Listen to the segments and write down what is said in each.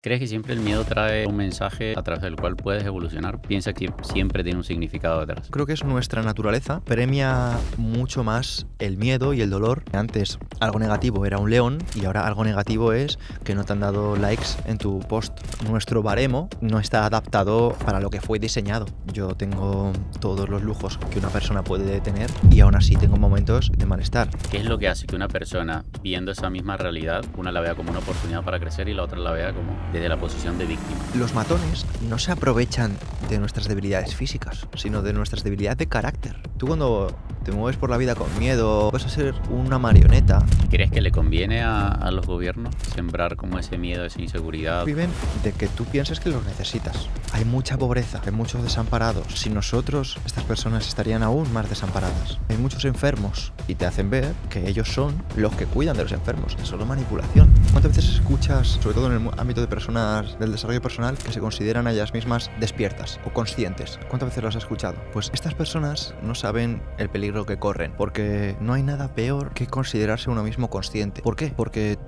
¿Crees que siempre el miedo trae un mensaje a través del cual puedes evolucionar? Piensa que siempre tiene un significado detrás. Creo que es nuestra naturaleza, premia mucho más el miedo y el dolor. Antes algo negativo era un león y ahora algo negativo es que no te han dado likes en tu post. Nuestro baremo no está adaptado para lo que fue diseñado. Yo tengo todos los lujos que una persona puede tener y aún así tengo momentos de malestar. ¿Qué es lo que hace que una persona, viendo esa misma realidad, una la vea como una oportunidad para crecer y la otra la vea como desde la posición de víctima? Los matones no se aprovechan de nuestras debilidades físicas, sino de nuestras debilidades de carácter. Tú cuando te mueves por la vida con miedo, vas a ser una marioneta. ¿Crees que le conviene a los gobiernos sembrar como ese miedo, esa inseguridad? Viven de que tú pienses que los necesitas. Hay mucha pobreza, hay muchos desamparados. Sin nosotros, estas personas estarían aún más desamparadas. Hay muchos enfermos y te hacen ver que ellos son los que cuidan de los enfermos. Es solo manipulación. ¿Cuántas veces escuchas, sobre todo en el ámbito de personas del desarrollo personal, que se consideran a ellas mismas despiertas o conscientes? ¿Cuántas veces lo has escuchado? Pues estas personas no saben el peligro que corren, porque no hay nada peor que considerarse uno mismo consciente. ¿Por qué? Porque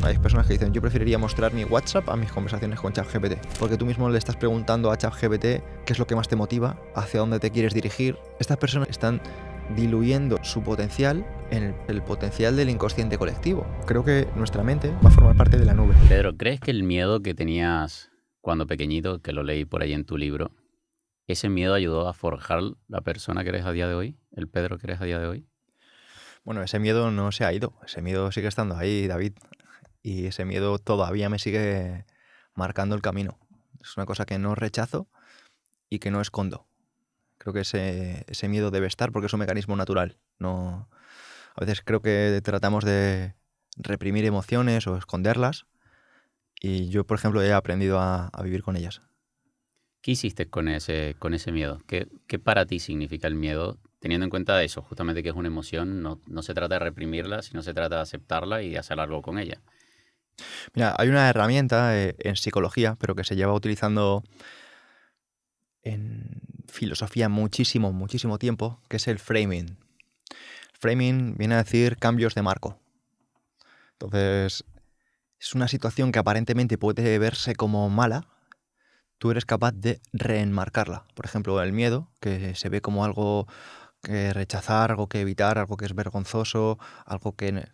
hay personas que dicen, yo preferiría mostrar mi WhatsApp a mis conversaciones con ChatGPT, porque tú mismo le estás preguntando a ChatGPT qué es lo que más te motiva, hacia dónde te quieres dirigir. Estas personas están diluyendo su potencial en el potencial del inconsciente colectivo. Creo que nuestra mente va a formar parte de la nube. Pedro, ¿crees que el miedo que tenías cuando pequeñito, que lo leí por ahí en tu libro, ese miedo ayudó a forjar la persona que eres a día de hoy? ¿El Pedro que eres a día de hoy? Bueno, ese miedo no se ha ido, ese miedo sigue estando ahí, David, y ese miedo todavía me sigue marcando el camino. Es una cosa que no rechazo y que no escondo. Creo que ese miedo debe estar porque es un mecanismo natural. No, a veces creo que tratamos de reprimir emociones o esconderlas y yo, por ejemplo, he aprendido a vivir con ellas. ¿Qué hiciste con ese miedo? ¿Qué para ti significa el miedo? Teniendo en cuenta eso, justamente que es una emoción, no se trata de reprimirla, sino se trata de aceptarla y de hacer algo con ella. Mira, hay una herramienta en psicología, pero que se lleva utilizando en filosofía muchísimo tiempo, que es el framing. Framing viene a decir cambios de marco. Entonces, es una situación que aparentemente puede verse como mala, tú eres capaz de reenmarcarla. Por ejemplo, el miedo, que se ve como algo que rechazar, algo que evitar, algo que es vergonzoso, algo que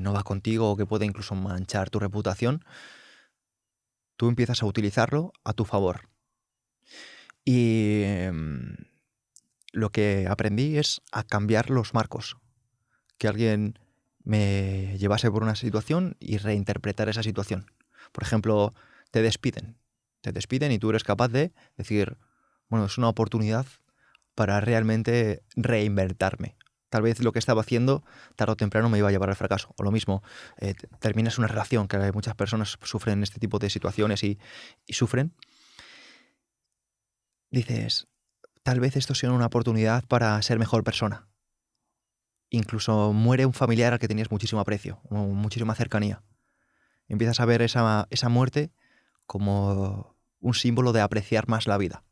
no va contigo o que puede incluso manchar tu reputación, tú empiezas a utilizarlo a tu favor. Y lo que aprendí es a cambiar los marcos. Que alguien me llevase por una situación y reinterpretar esa situación. Por ejemplo, te despiden y tú eres capaz de decir, bueno, es una oportunidad para realmente reinventarme. Tal vez lo que estaba haciendo tarde o temprano me iba a llevar al fracaso. O lo mismo, terminas una relación, que muchas personas sufren este tipo de situaciones y sufren. Dices, tal vez esto sea una oportunidad para ser mejor persona. Incluso muere un familiar al que tenías muchísimo aprecio, muchísima cercanía. Empiezas a ver esa muerte como un símbolo de apreciar más la vida.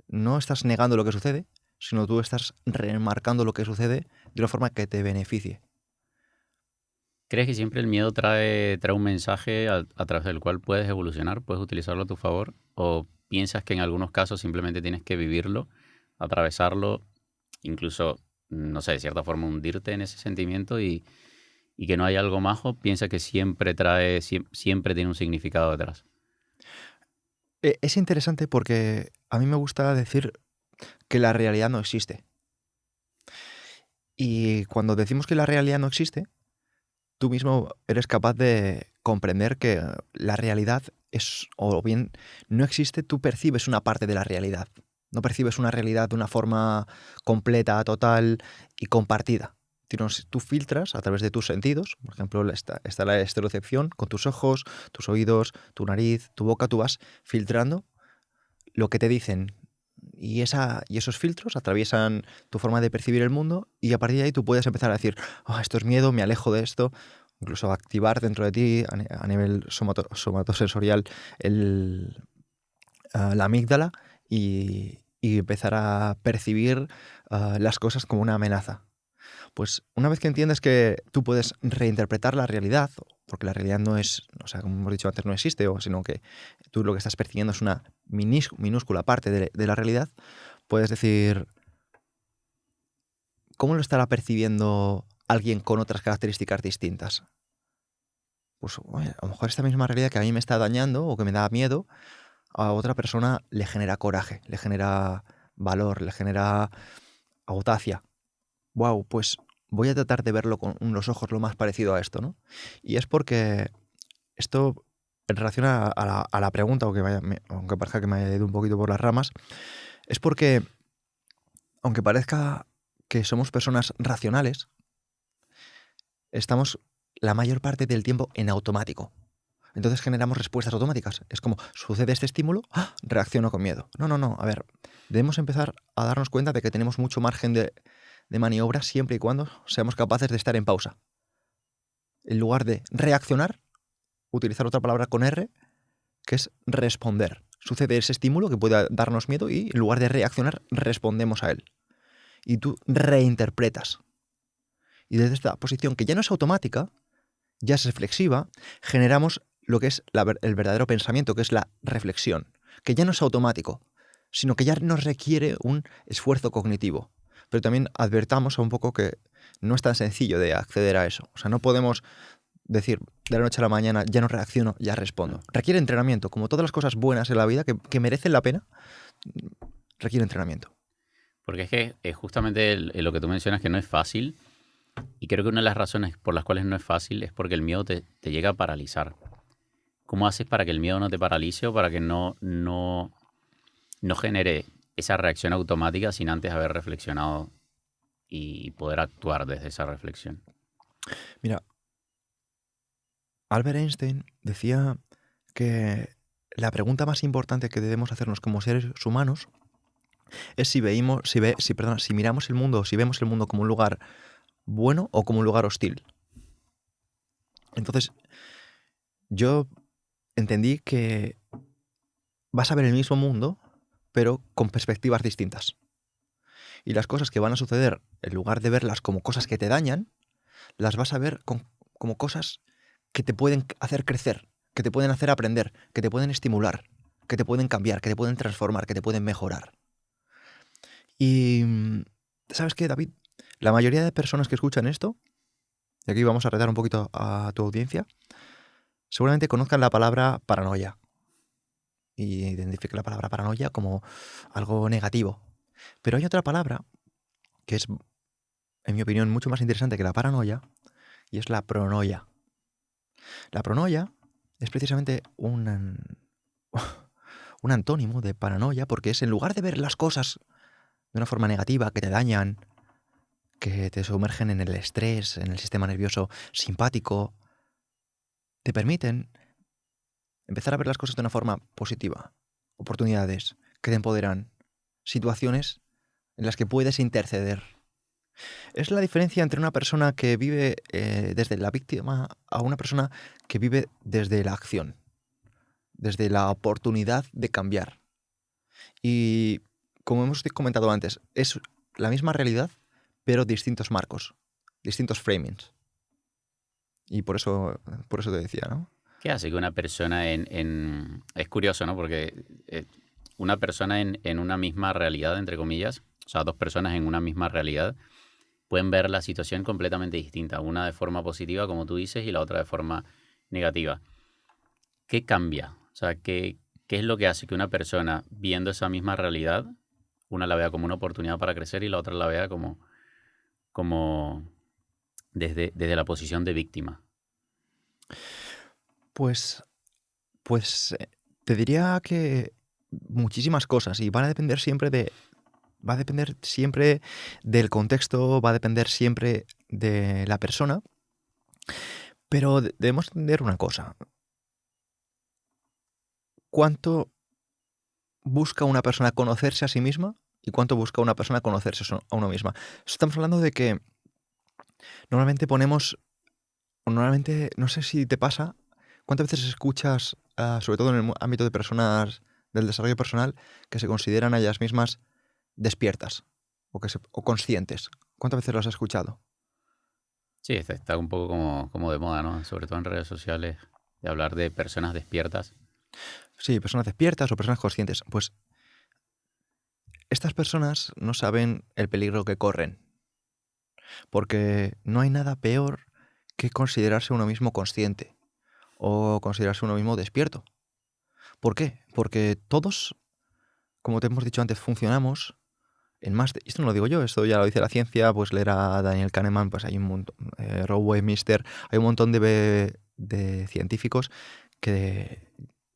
No estás negando lo que sucede, sino tú estás remarcando lo que sucede de una forma que te beneficie. ¿Crees que siempre el miedo trae un mensaje a través del cual puedes evolucionar, puedes utilizarlo a tu favor? ¿O piensas que en algunos casos simplemente tienes que vivirlo, atravesarlo, incluso, no sé, de cierta forma hundirte en ese sentimiento y que no hay algo más? ¿O piensas que siempre tiene un significado detrás? Es interesante porque a mí me gusta decir que la realidad no existe. Y cuando decimos que la realidad no existe, tú mismo eres capaz de comprender que la realidad es, o bien no existe, tú percibes una parte de la realidad. No percibes una realidad de una forma completa, total y compartida. Tú filtras a través de tus sentidos, por ejemplo, está la estereocepción, con tus ojos, tus oídos, tu nariz, tu boca, tú vas filtrando lo que te dicen. Y esos filtros atraviesan tu forma de percibir el mundo y a partir de ahí tú puedes empezar a decir, esto es miedo, me alejo de esto, incluso activar dentro de ti a nivel somatosensorial la amígdala y empezar a percibir las cosas como una amenaza. Pues una vez que entiendes que tú puedes reinterpretar la realidad, porque la realidad no es, o sea, como hemos dicho antes, no existe, sino que tú lo que estás percibiendo es una minúscula parte de la realidad, puedes decir, ¿cómo lo estará percibiendo alguien con otras características distintas? Pues oye, a lo mejor esta misma realidad que a mí me está dañando o que me da miedo, a otra persona le genera coraje, le genera valor, le genera audacia. Wow, pues voy a tratar de verlo con los ojos lo más parecido a esto, ¿no? Y es porque esto, en relación a la pregunta, aunque parezca que me haya ido un poquito por las ramas, es porque, aunque parezca que somos personas racionales, estamos la mayor parte del tiempo en automático. Entonces generamos respuestas automáticas. Es como, sucede este estímulo, ¡ah!, reacciono con miedo. No. A ver, debemos empezar a darnos cuenta de que tenemos mucho margen de maniobra siempre y cuando seamos capaces de estar en pausa. En lugar de reaccionar, utilizar otra palabra con R, que es responder. Sucede ese estímulo que puede darnos miedo y en lugar de reaccionar, respondemos a él. Y tú reinterpretas. Y desde esta posición, que ya no es automática, ya es reflexiva, generamos lo que es el verdadero pensamiento, que es la reflexión, que ya no es automático, sino que ya nos requiere un esfuerzo cognitivo. Pero también advertamos un poco que no es tan sencillo de acceder a eso. O sea, no podemos decir de la noche a la mañana, ya no reacciono, ya respondo. Requiere entrenamiento, como todas las cosas buenas en la vida que merecen la pena, requiere entrenamiento. Porque es que justamente lo que tú mencionas que no es fácil, y creo que una de las razones por las cuales no es fácil es porque el miedo te llega a paralizar. ¿Cómo haces para que el miedo no te paralice o para que no genere esa reacción automática sin antes haber reflexionado y poder actuar desde esa reflexión? Mira, Albert Einstein decía que la pregunta más importante que debemos hacernos como seres humanos es si miramos el mundo, si vemos el mundo como un lugar bueno o como un lugar hostil. Entonces, yo entendí que vas a ver el mismo mundo, pero con perspectivas distintas. Y las cosas que van a suceder, en lugar de verlas como cosas que te dañan, las vas a ver como cosas que te pueden hacer crecer, que te pueden hacer aprender, que te pueden estimular, que te pueden cambiar, que te pueden transformar, que te pueden mejorar. Y ¿sabes qué, David? La mayoría de personas que escuchan esto, y aquí vamos a retar un poquito a tu audiencia, seguramente conozcan la palabra paranoia y identifiquen la palabra paranoia como algo negativo. Pero hay otra palabra que es, en mi opinión, mucho más interesante que la paranoia, y es la pronoia. La pronoia es precisamente un antónimo de paranoia, porque es, en lugar de ver las cosas de una forma negativa, que te dañan, que te sumergen en el estrés, en el sistema nervioso simpático, te permiten empezar a ver las cosas de una forma positiva. Oportunidades que te empoderan, situaciones en las que puedes interceder. Es la diferencia entre una persona que vive desde la víctima a una persona que vive desde la acción, desde la oportunidad de cambiar. Y como hemos comentado antes, es la misma realidad, pero distintos marcos, distintos framings. Y por eso te decía, ¿no? ¿Qué hace que una persona Es curioso, ¿no? Porque una persona en una misma realidad, entre comillas, o sea, dos personas en una misma realidad, pueden ver la situación completamente distinta. Una de forma positiva, como tú dices, y la otra de forma negativa. ¿Qué cambia? O sea, ¿qué es lo que hace que una persona, viendo esa misma realidad, una la vea como una oportunidad para crecer y la otra la vea como desde la posición de víctima? Pues te diría que muchísimas cosas, y va a depender siempre del contexto, va a depender siempre de la persona, pero debemos entender una cosa. ¿Cuánto busca una persona conocerse a sí misma y cuánto busca una persona conocerse a uno misma? Estamos hablando de que normalmente no sé si te pasa, ¿cuántas veces escuchas, sobre todo en el ámbito de personas del desarrollo personal, que se consideran a ellas mismas despiertas o conscientes? ¿Cuántas veces lo has escuchado? Sí, está un poco como de moda, ¿no? Sobre todo en redes sociales, de hablar de personas despiertas. Sí, personas despiertas o personas conscientes. Pues estas personas no saben el peligro que corren, porque no hay nada peor que considerarse uno mismo consciente o considerarse uno mismo despierto. ¿Por qué? Porque todos, como te hemos dicho antes, funcionamos en más de... Esto no lo digo yo, esto ya lo dice la ciencia, pues leer a Daniel Kahneman, pues hay un montón, Rowe, Mister, hay un montón de científicos que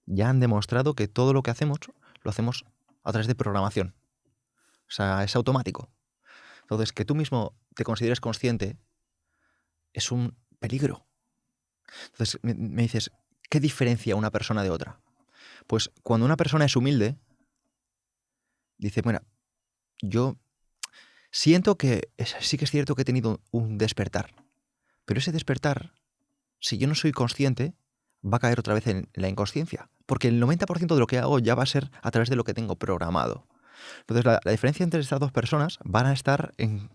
ya han demostrado que todo lo que hacemos, lo hacemos a través de programación. O sea, es automático. Entonces, que tú mismo te consideres consciente es un peligro. Entonces, me dices, ¿qué diferencia una persona de otra? Pues cuando una persona es humilde, dice, bueno, yo siento que sí que es cierto que he tenido un despertar, pero ese despertar, si yo no soy consciente, va a caer otra vez en la inconsciencia, porque el 90% de lo que hago ya va a ser a través de lo que tengo programado. Entonces, la diferencia entre estas dos personas van a estar en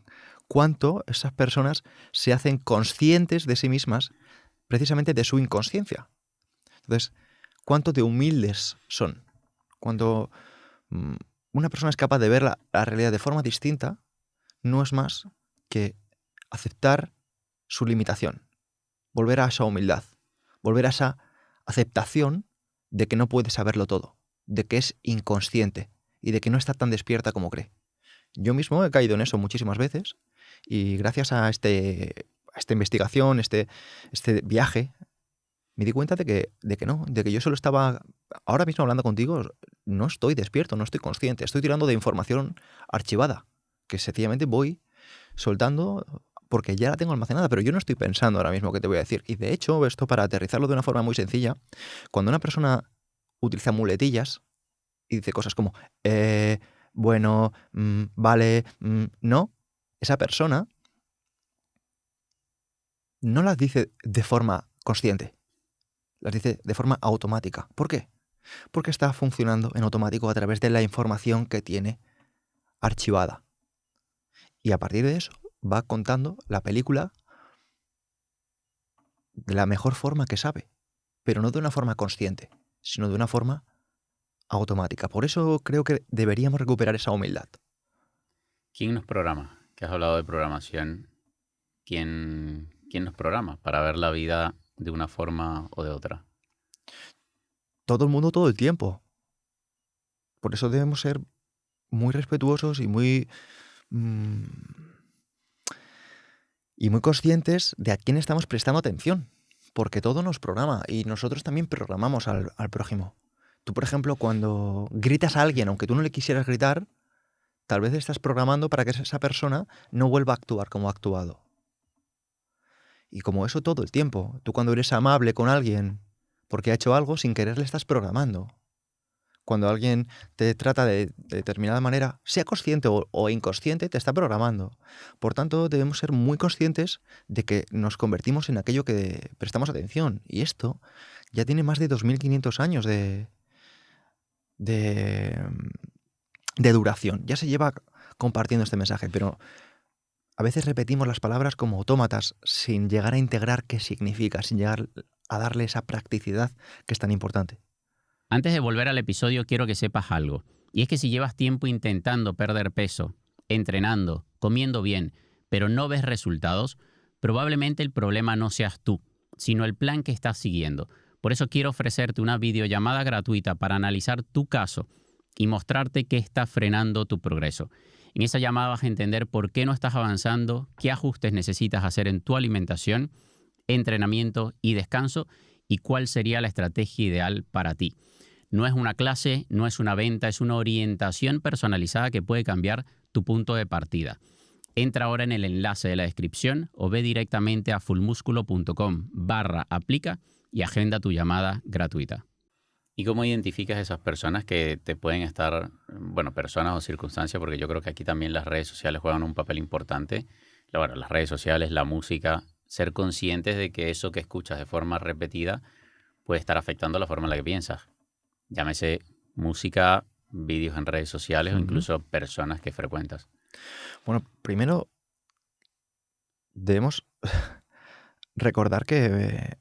cuánto esas personas se hacen conscientes de sí mismas, precisamente de su inconsciencia. Entonces, cuánto de humildes son. Cuando una persona es capaz de ver la realidad de forma distinta, no es más que aceptar su limitación, volver a esa humildad, volver a esa aceptación de que no puede saberlo todo, de que es inconsciente y de que no está tan despierta como cree. Yo mismo he caído en eso muchísimas veces y gracias a esta investigación, este viaje, me di cuenta de que no, de que yo solo estaba, ahora mismo hablando contigo, no estoy despierto, no estoy consciente, estoy tirando de información archivada, que sencillamente voy soltando porque ya la tengo almacenada, pero yo no estoy pensando ahora mismo qué te voy a decir. Y de hecho, esto para aterrizarlo de una forma muy sencilla, cuando una persona utiliza muletillas y dice cosas como, bueno, vale, no, esa persona no las dice de forma consciente, las dice de forma automática. ¿Por qué? Porque está funcionando en automático a través de la información que tiene archivada. Y a partir de eso va contando la película de la mejor forma que sabe, pero no de una forma consciente, sino de una forma automática. Por eso creo que deberíamos recuperar esa humildad. ¿Quién nos programa? Que has hablado de programación. ¿Quién nos programa para ver la vida de una forma o de otra? Todo el mundo todo el tiempo. Por eso debemos ser muy respetuosos y muy conscientes de a quién estamos prestando atención, porque todo nos programa y nosotros también programamos al prójimo. Tú, por ejemplo, cuando gritas a alguien, aunque tú no le quisieras gritar, tal vez estás programando para que esa persona no vuelva a actuar como ha actuado. Y como eso todo el tiempo, tú cuando eres amable con alguien porque ha hecho algo, sin querer le estás programando. Cuando alguien te trata de determinada manera, sea consciente o inconsciente, te está programando. Por tanto, debemos ser muy conscientes de que nos convertimos en aquello que prestamos atención. Y esto ya tiene más de 2500 años de duración. Ya se lleva compartiendo este mensaje, pero a veces repetimos las palabras como autómatas sin llegar a integrar qué significa, sin llegar a darle esa practicidad que es tan importante. Antes de volver al episodio, quiero que sepas algo. Y es que si llevas tiempo intentando perder peso, entrenando, comiendo bien, pero no ves resultados, probablemente el problema no seas tú, sino el plan que estás siguiendo. Por eso quiero ofrecerte una videollamada gratuita para analizar tu caso y mostrarte qué está frenando tu progreso. En esa llamada vas a entender por qué no estás avanzando, qué ajustes necesitas hacer en tu alimentación, entrenamiento y descanso y cuál sería la estrategia ideal para ti. No es una clase, no es una venta, es una orientación personalizada que puede cambiar tu punto de partida. Entra ahora en el enlace de la descripción o ve directamente a fullmusculo.com/aplica y agenda tu llamada gratuita. ¿Y cómo identificas esas personas que te pueden estar, bueno, personas o circunstancias? Porque yo creo que aquí también las redes sociales juegan un papel importante. Bueno, las redes sociales, la música, ser conscientes de que eso que escuchas de forma repetida puede estar afectando la forma en la que piensas. Llámese música, vídeos en redes sociales o incluso personas que frecuentas. Bueno, primero debemos recordar que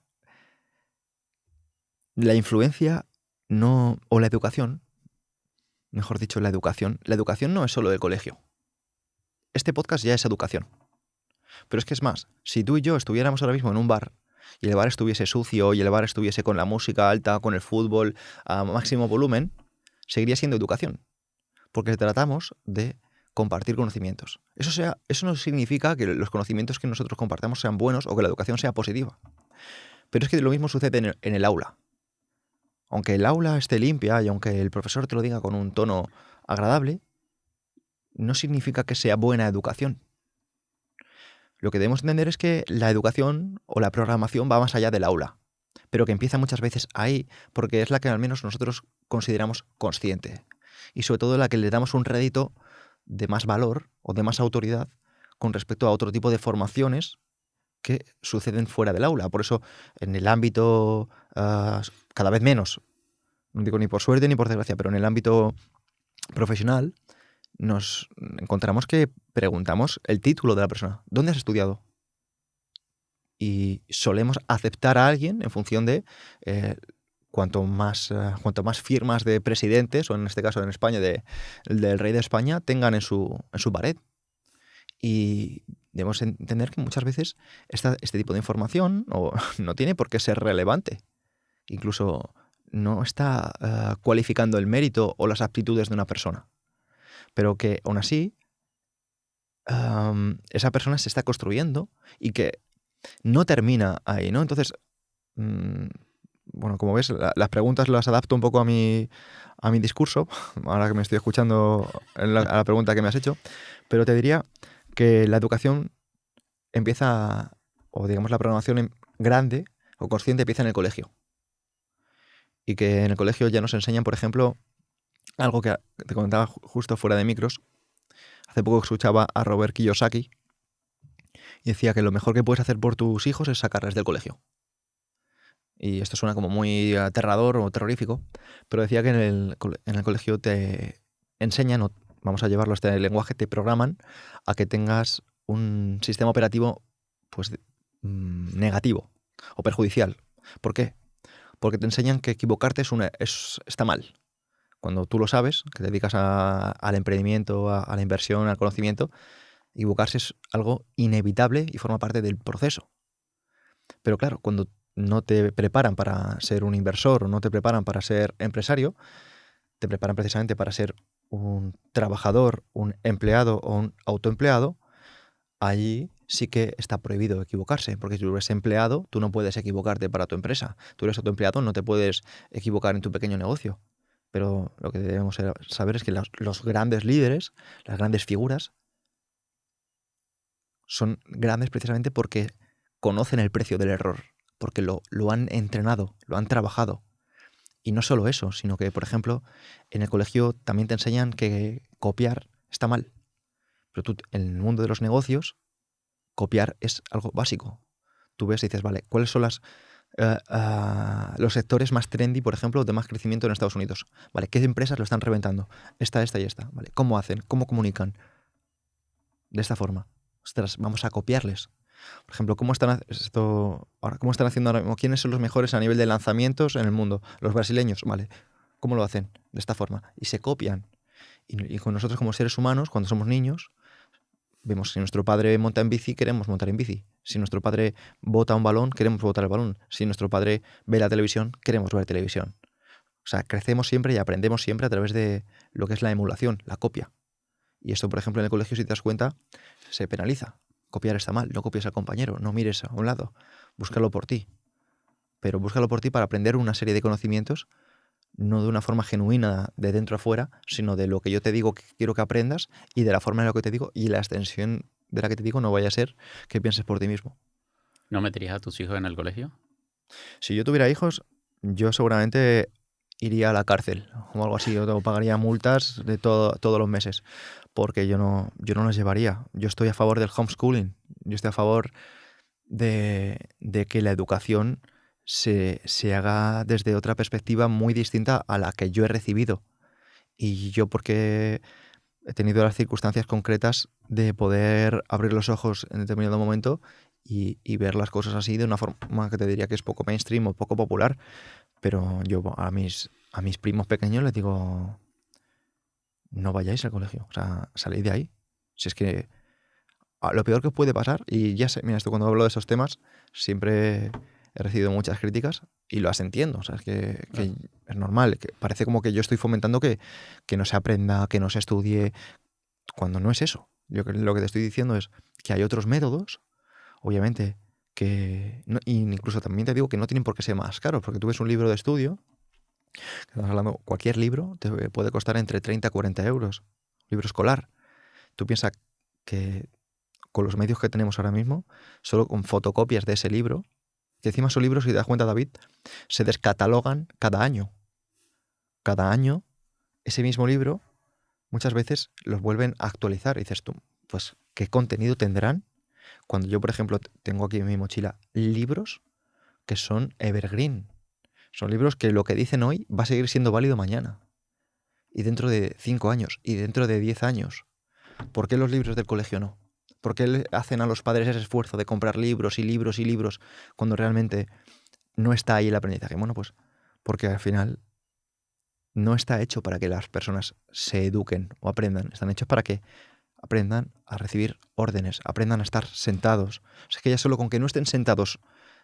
la influencia no, o la educación, mejor dicho, la educación no es solo del colegio. Este podcast ya es educación. Pero es que es más, si tú y yo estuviéramos ahora mismo en un bar y el bar estuviese sucio y el bar estuviese con la música alta, con el fútbol a máximo volumen, seguiría siendo educación. Porque tratamos de compartir conocimientos. Eso no significa que los conocimientos que nosotros compartamos sean buenos o que la educación sea positiva. Pero es que lo mismo sucede en el aula. Aunque el aula esté limpia y aunque el profesor te lo diga con un tono agradable, no significa que sea buena educación. Lo que debemos entender es que la educación o la programación va más allá del aula, pero que empieza muchas veces ahí porque es la que al menos nosotros consideramos consciente y sobre todo la que le damos un rédito de más valor o de más autoridad con respecto a otro tipo de formaciones que suceden fuera del aula. Por eso en el ámbito cada vez menos, no digo ni por suerte ni por desgracia, pero en el ámbito profesional nos encontramos que preguntamos el título de la persona. ¿Dónde has estudiado? Y solemos aceptar a alguien en función de cuanto más firmas de presidentes, o en este caso en España del rey de España, tengan en su pared. Y debemos entender que muchas veces este tipo de información no tiene por qué ser relevante. Incluso no está cualificando el mérito o las aptitudes de una persona. Pero que aún así esa persona se está construyendo y que no termina ahí, ¿no? Entonces, bueno, como ves, las preguntas las adapto un poco a mi discurso, ahora que me estoy escuchando a la pregunta que me has hecho, pero te diría que la educación empieza, o digamos la programación grande o consciente empieza en el colegio. Y que en el colegio ya nos enseñan, por ejemplo, algo que te comentaba justo fuera de micros. Hace poco escuchaba a Robert Kiyosaki y decía que lo mejor que puedes hacer por tus hijos es sacarles del colegio. Y esto suena como muy aterrador o terrorífico, pero decía que en el colegio te enseñan, o vamos a llevarlo a este lenguaje, te programan a que tengas un sistema operativo pues negativo o perjudicial. ¿Por qué? Porque te enseñan que equivocarte está mal. Cuando tú lo sabes, que te dedicas al emprendimiento, a la inversión, al conocimiento, equivocarse es algo inevitable y forma parte del proceso. Pero claro, cuando no te preparan para ser un inversor o no te preparan para ser empresario, te preparan precisamente para ser un trabajador, un empleado o un autoempleado, allí sí que está prohibido equivocarse, porque si tú eres empleado, tú no puedes equivocarte para tu empresa. Tú eres autoempleado, no te puedes equivocar en tu pequeño negocio. Pero lo que debemos saber es que los grandes líderes, las grandes figuras, son grandes precisamente porque conocen el precio del error, porque lo han entrenado, lo han trabajado. Y no solo eso, sino que, por ejemplo, en el colegio también te enseñan que copiar está mal. Pero tú, en el mundo de los negocios, copiar es algo básico. Tú ves y dices, vale, ¿cuáles son los sectores más trendy, por ejemplo, de más crecimiento en Estados Unidos? Vale, ¿qué empresas lo están reventando? Esta y esta. Vale, ¿cómo hacen? ¿Cómo comunican? De esta forma. Ostras, vamos a copiarles. Por ejemplo, ¿cómo están haciendo ahora mismo? ¿Quiénes son los mejores a nivel de lanzamientos en el mundo? Los brasileños, vale. ¿Cómo lo hacen? De esta forma. Y se copian. Y con nosotros como seres humanos, cuando somos niños, vemos si nuestro padre monta en bici, queremos montar en bici. Si nuestro padre bota un balón, queremos botar el balón. Si nuestro padre ve la televisión, queremos ver televisión. O sea, crecemos siempre y aprendemos siempre a través de lo que es la emulación, la copia. Y esto, por ejemplo, en el colegio, si te das cuenta, se penaliza. Copiar está mal, no copies al compañero, no mires a un lado, búscalo por ti. Pero búscalo por ti para aprender una serie de conocimientos, no de una forma genuina de dentro a fuera, sino de lo que yo te digo que quiero que aprendas y de la forma en la que te digo y la extensión de la que te digo no vaya a ser que pienses por ti mismo. ¿No meterías a tus hijos en el colegio? Si yo tuviera hijos, yo seguramente iría a la cárcel o algo así, o pagaría multas de todos los meses, porque yo no los llevaría. Yo estoy a favor del homeschooling, yo estoy a favor de que la educación se haga desde otra perspectiva muy distinta a la que yo he recibido. Y yo, porque he tenido las circunstancias concretas de poder abrir los ojos en determinado momento y ver las cosas así de una forma que te diría que es poco mainstream o poco popular. Pero yo a mis primos pequeños les digo, no vayáis al colegio, o sea, salid de ahí. Si es que lo peor que puede pasar, y ya sé, mira, esto cuando hablo de esos temas, siempre he recibido muchas críticas y las entiendo, o sea, es que Claro. es normal, que parece como que yo estoy fomentando que no se aprenda, que no se estudie, cuando no es eso. Lo que te estoy diciendo es que hay otros métodos, obviamente, y incluso también te digo que no tienen por qué ser más caros, porque tú ves un libro de estudio, que estamos hablando, cualquier libro te puede costar entre 30 y 40 euros, libro escolar. Tú piensas que con los medios que tenemos ahora mismo, solo con fotocopias de ese libro, que encima son libros, si te das cuenta, David, se descatalogan cada año. Cada año, ese mismo libro, muchas veces los vuelven a actualizar. Y dices tú, pues, ¿qué contenido tendrán? Cuando yo, por ejemplo, tengo aquí en mi mochila libros que son evergreen. Son libros que lo que dicen hoy va a seguir siendo válido mañana. Y dentro de 5 años, y dentro de 10 años. ¿Por qué los libros del colegio no? ¿Por qué le hacen a los padres ese esfuerzo de comprar libros y libros y libros cuando realmente no está ahí el aprendizaje? Bueno, pues porque al final no está hecho para que las personas se eduquen o aprendan. Están hechos para que aprendan a recibir órdenes, aprendan a estar sentados. O sea, que ya solo con que no estén sentados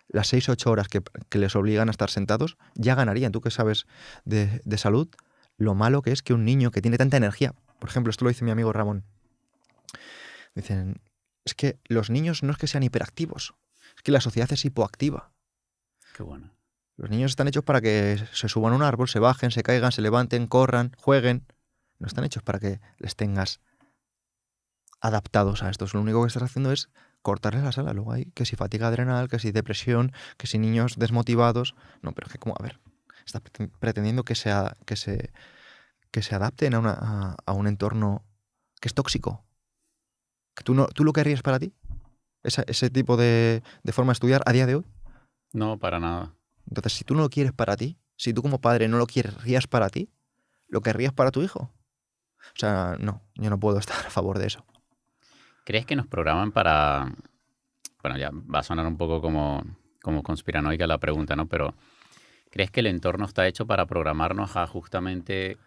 las 6 o 8 horas que les obligan a estar sentados, ya ganarían. Tú que sabes de salud, lo malo que es que un niño que tiene tanta energía, por ejemplo, esto lo dice mi amigo Ramón, dicen, es que los niños no es que sean hiperactivos, es que la sociedad es hipoactiva. Qué bueno. Los niños están hechos para que se suban a un árbol, se bajen, se caigan, se levanten, corran, jueguen. No están hechos para que les tengas adaptados a esto. Lo único que estás haciendo es cortarles la sala. Luego hay que si fatiga adrenal, que si depresión, que si niños desmotivados. No, pero es que como, a ver, estás pretendiendo que se adapten a un entorno que es tóxico. Que tú lo querrías para ti. Ese tipo de forma de estudiar a día de hoy. No, para nada. Entonces, si tú no lo quieres para ti, si tú como padre no lo querrías para ti, ¿lo querrías para tu hijo? O sea, no, yo no puedo estar a favor de eso. ¿Crees que nos programan para... Bueno, ya va a sonar un poco como conspiranoica la pregunta, ¿no? Pero ¿crees que el entorno está hecho para programarnos a justamente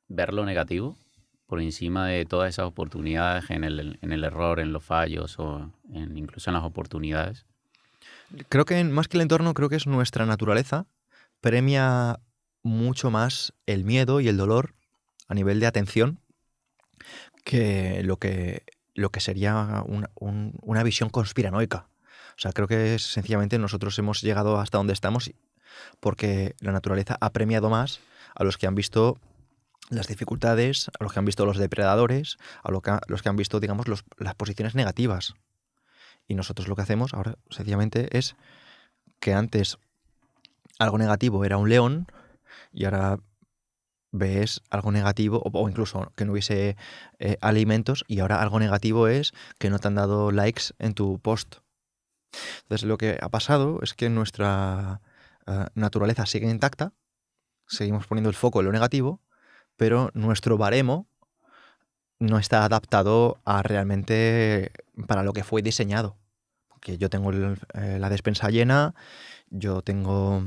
ver lo negativo por encima de todas esas oportunidades en el error, en los fallos o incluso en las oportunidades? Creo que más que el entorno, creo que es nuestra naturaleza. Premia mucho más el miedo y el dolor a nivel de atención que lo que sería una visión conspiranoica. O sea, creo que sencillamente nosotros hemos llegado hasta donde estamos porque la naturaleza ha premiado más a los que han visto las dificultades, a los que han visto los depredadores, los que han visto, digamos, las posiciones negativas. Y nosotros lo que hacemos ahora, sencillamente, es que antes algo negativo era un león y ahora ves algo negativo, o incluso que no hubiese alimentos, y ahora algo negativo es que no te han dado likes en tu post. Entonces lo que ha pasado es que nuestra naturaleza sigue intacta, seguimos poniendo el foco en lo negativo, pero nuestro baremo no está adaptado a realmente para lo que fue diseñado. Porque yo tengo la despensa llena, yo tengo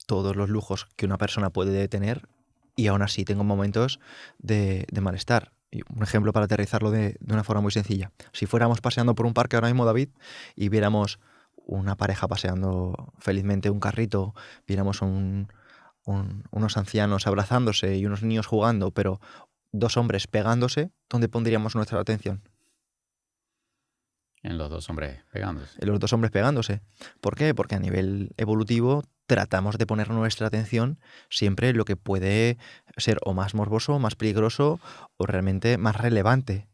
todos los lujos que una persona puede tener y aún así tengo momentos de malestar. Y un ejemplo para aterrizarlo de una forma muy sencilla. Si fuéramos paseando por un parque ahora mismo, David, y viéramos una pareja paseando felizmente un carrito, viéramos unos ancianos abrazándose y unos niños jugando, pero dos hombres pegándose, ¿dónde pondríamos nuestra atención? En los dos hombres pegándose. En los dos hombres pegándose. ¿Por qué? Porque a nivel evolutivo tratamos de poner nuestra atención siempre en lo que puede ser o más morboso, más peligroso o realmente más relevante.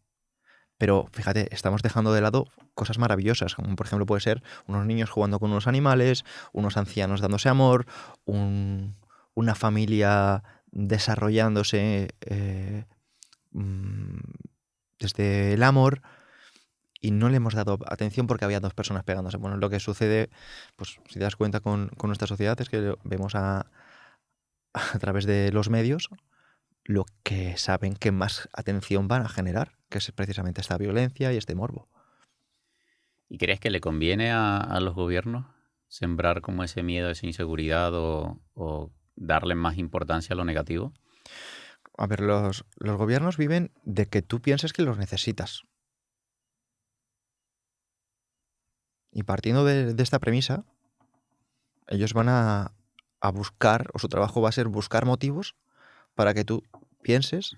Pero fíjate, estamos dejando de lado cosas maravillosas, como por ejemplo puede ser unos niños jugando con unos animales, unos ancianos dándose amor, una familia desarrollándose desde el amor, y no le hemos dado atención porque había dos personas pegándose. Bueno, lo que sucede, pues si te das cuenta con nuestra sociedad, es que vemos a través de los medios lo que saben que más atención van a generar, que es precisamente esta violencia y este morbo. ¿Y crees que le conviene a los gobiernos sembrar como ese miedo, esa inseguridad o darle más importancia a lo negativo? A ver, los gobiernos viven de que tú pienses que los necesitas. Y partiendo de esta premisa, ellos van a buscar, o su trabajo va a ser buscar motivos para que tú pienses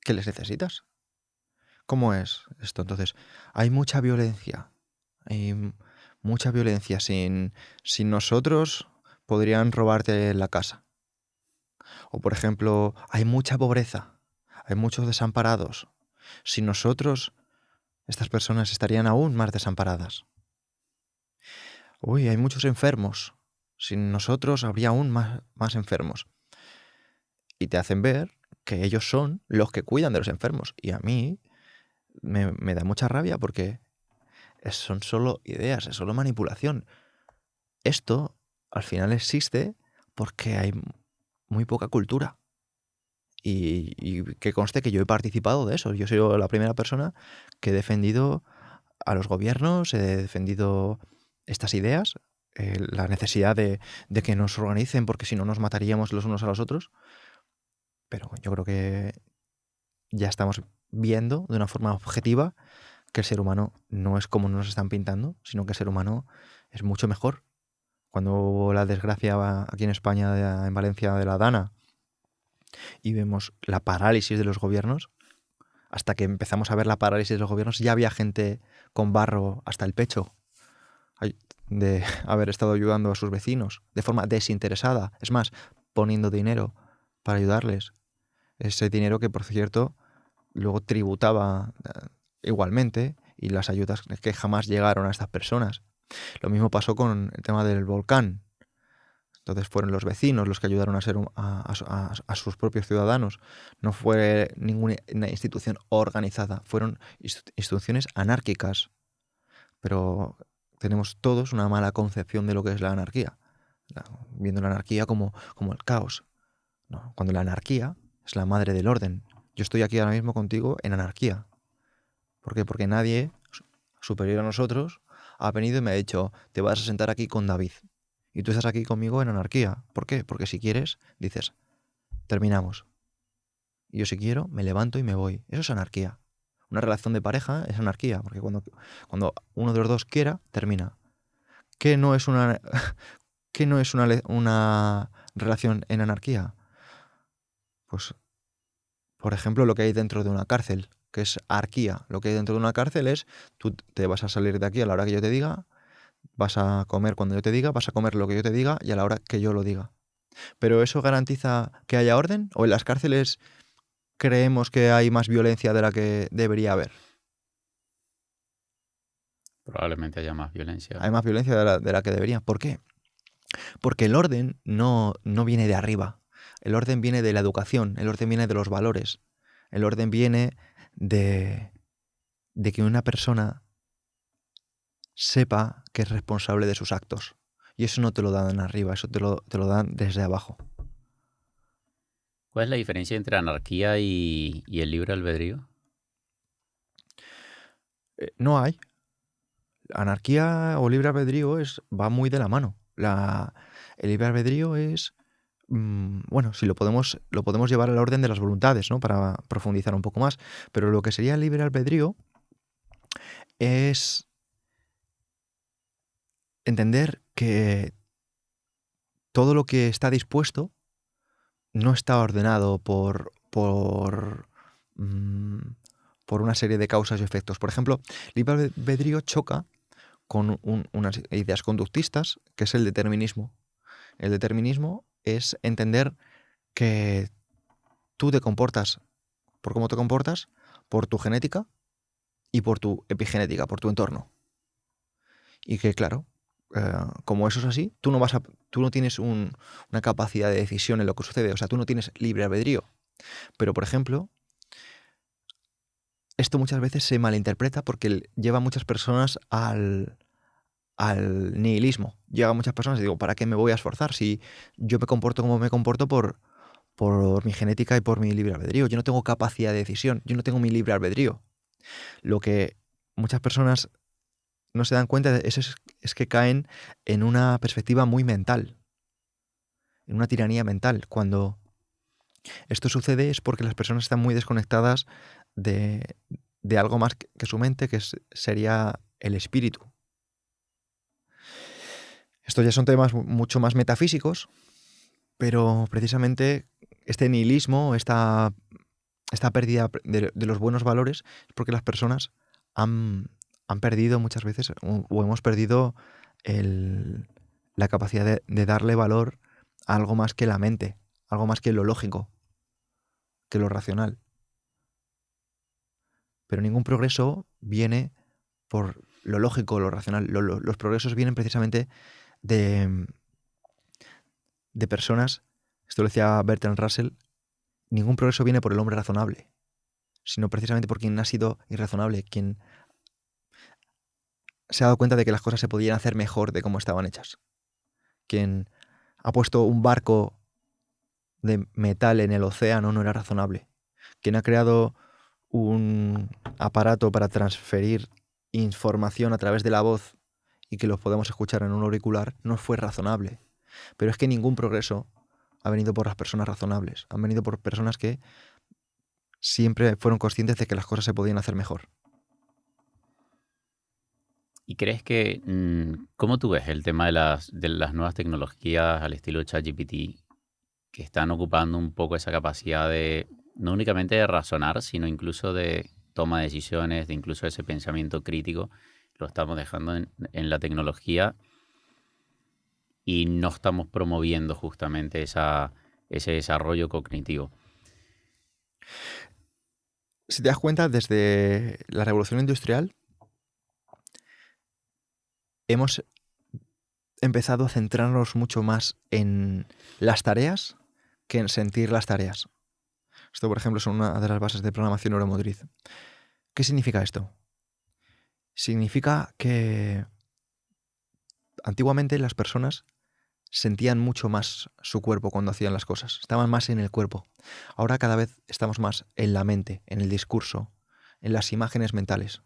que les necesitas. ¿Cómo es esto? Entonces, hay mucha violencia. Hay mucha violencia. Sin nosotros podrían robarte la casa. O, por ejemplo, hay mucha pobreza. Hay muchos desamparados. Sin nosotros, estas personas estarían aún más desamparadas. Uy, hay muchos enfermos. Sin nosotros habría aún más enfermos. Y te hacen ver que ellos son los que cuidan de los enfermos. Y a mí me da mucha rabia porque son solo ideas, es solo manipulación. Esto al final existe porque hay muy poca cultura. Y que conste que yo he participado de eso. Yo soy la primera persona que he defendido a los gobiernos, he defendido estas ideas, la necesidad de que nos organicen porque si no nos mataríamos los unos a los otros. Pero yo creo que ya estamos viendo de una forma objetiva que el ser humano no es como nos están pintando, sino que el ser humano es mucho mejor. Cuando hubo la desgracia aquí en España, en Valencia, de la Dana, y vemos la parálisis de los gobiernos, hasta que empezamos a ver la parálisis de los gobiernos, ya había gente con barro hasta el pecho de haber estado ayudando a sus vecinos de forma desinteresada, es más, poniendo dinero para ayudarles. Ese dinero que, por cierto, luego tributaba igualmente, y las ayudas que jamás llegaron a estas personas. Lo mismo pasó con el tema del volcán. Entonces fueron los vecinos los que ayudaron a sus propios ciudadanos. No fue ninguna institución organizada, fueron instituciones anárquicas. Pero tenemos todos una mala concepción de lo que es la anarquía, viendo la anarquía como el caos. No, cuando la anarquía es la madre del orden. Yo estoy aquí ahora mismo contigo en anarquía. ¿Por qué? Porque nadie superior a nosotros ha venido y me ha dicho, te vas a sentar aquí con David. Y tú estás aquí conmigo en anarquía. ¿Por qué? Porque si quieres, dices, terminamos. Y yo si quiero, me levanto y me voy. Eso es anarquía. Una relación de pareja es anarquía, porque cuando uno de los dos quiera, termina. ¿Qué no es una relación en anarquía? Pues, por ejemplo, lo que hay dentro de una cárcel, que es arquía. Lo que hay dentro de una cárcel es, tú te vas a salir de aquí a la hora que yo te diga, vas a comer cuando yo te diga, vas a comer lo que yo te diga y a la hora que yo lo diga. ¿Pero eso garantiza que haya orden? ¿O en las cárceles creemos que hay más violencia de la que debería haber? Probablemente haya más violencia. Hay más violencia de la que debería. ¿Por qué? Porque el orden no viene de arriba. El orden viene de la educación, el orden viene de los valores. El orden viene de que una persona sepa que es responsable de sus actos. Y eso no te lo dan arriba, eso te lo dan desde abajo. ¿Cuál es la diferencia entre anarquía y el libre albedrío? No hay. Anarquía o libre albedrío va muy de la mano. El libre albedrío es, bueno, si lo podemos llevar al orden de las voluntades, ¿no? Para profundizar un poco más. Pero lo que sería el libre albedrío es entender que todo lo que está dispuesto no está ordenado por una serie de causas y efectos. Por ejemplo, libre albedrío choca con unas ideas conductistas, que es el determinismo. El determinismo es entender que tú te comportas por cómo te comportas, por tu genética y por tu epigenética, por tu entorno. Y que, claro, como eso es así, tú no tienes una capacidad de decisión en lo que sucede. O sea, tú no tienes libre albedrío. Pero, por ejemplo, esto muchas veces se malinterpreta porque lleva a muchas personas al nihilismo. Llega a muchas personas y digo, ¿para qué me voy a esforzar si yo me comporto como me comporto por por mi genética y por mi libre albedrío. Yo no tengo capacidad de decisión, yo no tengo mi libre albedrío. Lo que muchas personas no se dan cuenta es que caen en una perspectiva muy mental, en una tiranía mental. Cuando esto sucede es porque las personas están muy desconectadas de, de algo más que su mente, sería el espíritu. Estos ya son temas mucho más metafísicos, pero precisamente este nihilismo, esta pérdida de los buenos valores, es porque las personas han perdido muchas veces, o hemos perdido la capacidad de darle valor a algo más que la mente, algo más que lo lógico, que lo racional. Pero ningún progreso viene por lo lógico, lo racional. Los progresos vienen precisamente de personas, esto lo decía Bertrand Russell, ningún progreso viene por el hombre razonable, sino precisamente por quien ha sido irrazonable, quien se ha dado cuenta de que las cosas se podían hacer mejor de cómo estaban hechas, quien ha puesto un barco de metal en el océano no era razonable, quien ha creado un aparato para transferir información a través de la voz y que lo podemos escuchar en un auricular no fue razonable. Pero es que ningún progreso ha venido por las personas razonables, han venido por personas que siempre fueron conscientes de que las cosas se podían hacer mejor. ¿Y crees que, cómo tú ves el tema de las nuevas tecnologías al estilo ChatGPT que están ocupando un poco esa capacidad de, no únicamente de razonar, sino incluso de toma de decisiones, de incluso ese pensamiento crítico, lo estamos dejando en la tecnología y no estamos promoviendo justamente ese desarrollo cognitivo? Si te das cuenta, desde la revolución industrial hemos empezado a centrarnos mucho más en las tareas que en sentir las tareas. Esto, por ejemplo, es una de las bases de programación neuromotriz. ¿Qué significa esto? Significa que antiguamente las personas sentían mucho más su cuerpo cuando hacían las cosas, estaban más en el cuerpo. Ahora cada vez estamos más en la mente, en el discurso, en las imágenes mentales,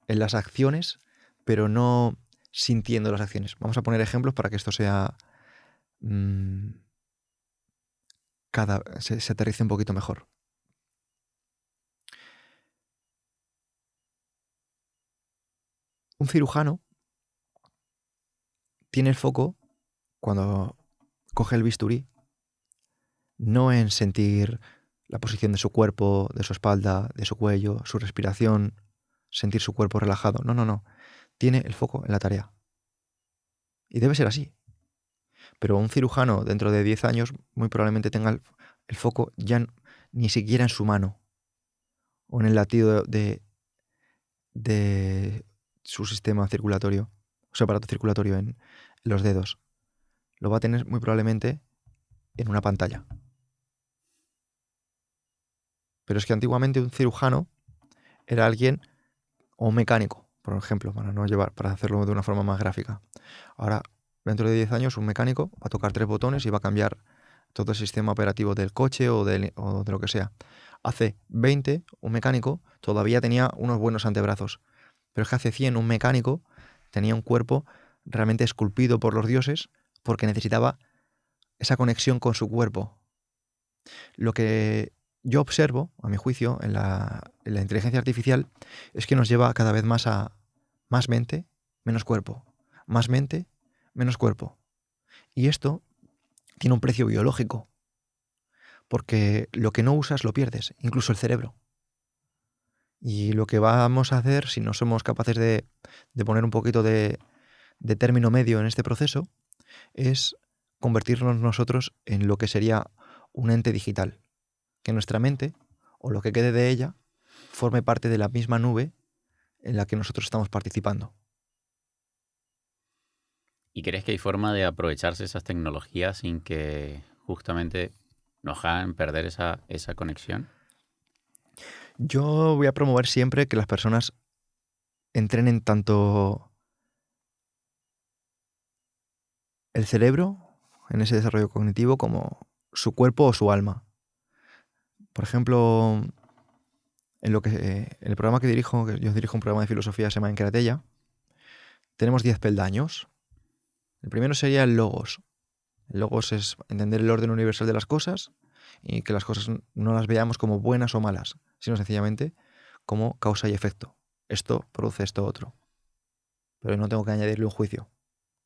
en las acciones, pero no sintiendo las acciones. Vamos a poner ejemplos para que esto sea se aterrice un poquito mejor. Un cirujano tiene el foco, cuando coge el bisturí, no en sentir la posición de su cuerpo, de su espalda, de su cuello, su respiración, sentir su cuerpo relajado. No, no, no. Tiene el foco en la tarea. Y debe ser así. Pero un cirujano dentro de 10 años muy probablemente tenga el foco ya ni siquiera en su mano o en el latido de su sistema circulatorio, su aparato circulatorio en los dedos. Lo va a tener muy probablemente en una pantalla. Pero es que antiguamente un cirujano era alguien, o un mecánico, por ejemplo, para hacerlo de una forma más gráfica. Ahora, dentro de 10 años, un mecánico va a tocar 3 botones y va a cambiar todo el sistema operativo del coche o de lo que sea. Hace 20, un mecánico todavía tenía unos buenos antebrazos. Pero es que hace 100, un mecánico tenía un cuerpo realmente esculpido por los dioses porque necesitaba esa conexión con su cuerpo. Lo que yo observo, a mi juicio, en la inteligencia artificial es que nos lleva cada vez más a más mente, menos cuerpo. Más mente, menos cuerpo. Y esto tiene un precio biológico, porque lo que no usas lo pierdes, incluso el cerebro. Y lo que vamos a hacer, si no somos capaces de poner un poquito de término medio en este proceso, es convertirnos nosotros en lo que sería un ente digital. Que nuestra mente, o lo que quede de ella, forme parte de la misma nube en la que nosotros estamos participando. ¿Y crees que hay forma de aprovecharse esas tecnologías sin que justamente nos hagan perder esa conexión? Yo voy a promover siempre que las personas entrenen tanto el cerebro en ese desarrollo cognitivo como su cuerpo o su alma. Por ejemplo, en el programa que dirijo, que yo dirijo un programa de filosofía que se llama Encratella, tenemos 10 peldaños. El primero sería el logos. El logos es entender el orden universal de las cosas y que las cosas no las veamos como buenas o malas, sino sencillamente como causa y efecto. Esto produce esto otro. Pero no tengo que añadirle un juicio.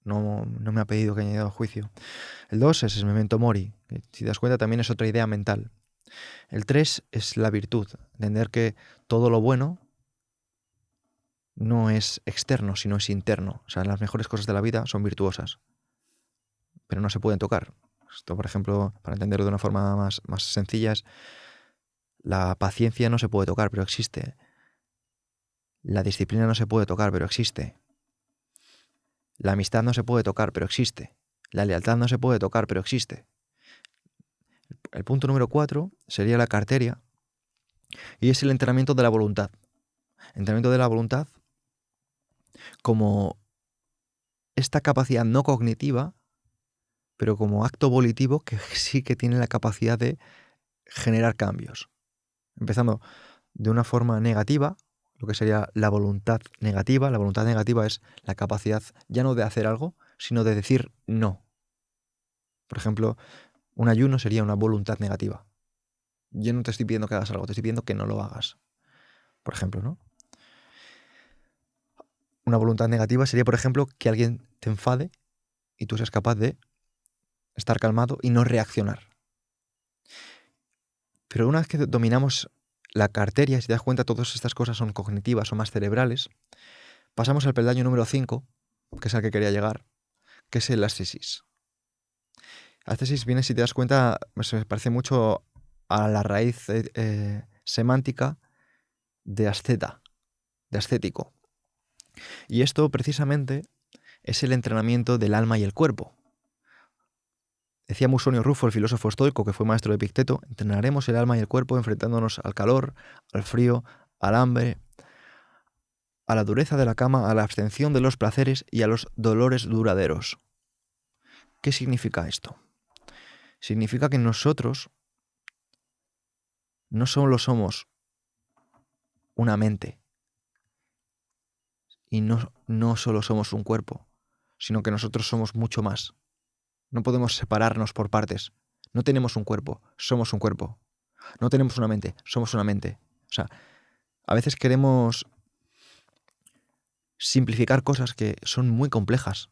No me ha pedido que añada un juicio. El 2 es el memento mori, que si te das cuenta también es otra idea mental. El 3 es la virtud, entender que todo lo bueno no es externo, sino es interno. O sea, las mejores cosas de la vida son virtuosas, pero no se pueden tocar. Esto, por ejemplo, para entenderlo de una forma más sencilla, es la paciencia no se puede tocar, pero existe. La disciplina no se puede tocar, pero existe. La amistad no se puede tocar, pero existe. La lealtad no se puede tocar, pero existe. El punto número 4 sería la carteria y es el entrenamiento de la voluntad. Entrenamiento de la voluntad como esta capacidad no cognitiva, pero como acto volitivo que sí que tiene la capacidad de generar cambios. Empezando de una forma negativa, lo que sería la voluntad negativa. La voluntad negativa es la capacidad ya no de hacer algo, sino de decir no. Por ejemplo, un ayuno sería una voluntad negativa. Yo no te estoy pidiendo que hagas algo, te estoy pidiendo que no lo hagas. Por ejemplo, ¿no? Una voluntad negativa sería, por ejemplo, que alguien te enfade y tú seas capaz de estar calmado y no reaccionar. Pero una vez que dominamos la carteria, si te das cuenta, todas estas cosas son cognitivas o más cerebrales, pasamos al peldaño número 5, que es al que quería llegar, que es el ascesis. Ascesis viene, si te das cuenta, se parece mucho a la raíz semántica de asceta, de ascético. Y esto precisamente es el entrenamiento del alma y el cuerpo. Decía Musonio Rufo, el filósofo estoico que fue maestro de Epicteto, entrenaremos el alma y el cuerpo enfrentándonos al calor, al frío, al hambre, a la dureza de la cama, a la abstención de los placeres y a los dolores duraderos. ¿Qué significa esto? Significa que nosotros no solo somos una mente y no solo somos un cuerpo, sino que nosotros somos mucho más. No podemos separarnos por partes. No tenemos un cuerpo, somos un cuerpo. No tenemos una mente, somos una mente. O sea, a veces queremos simplificar cosas que son muy complejas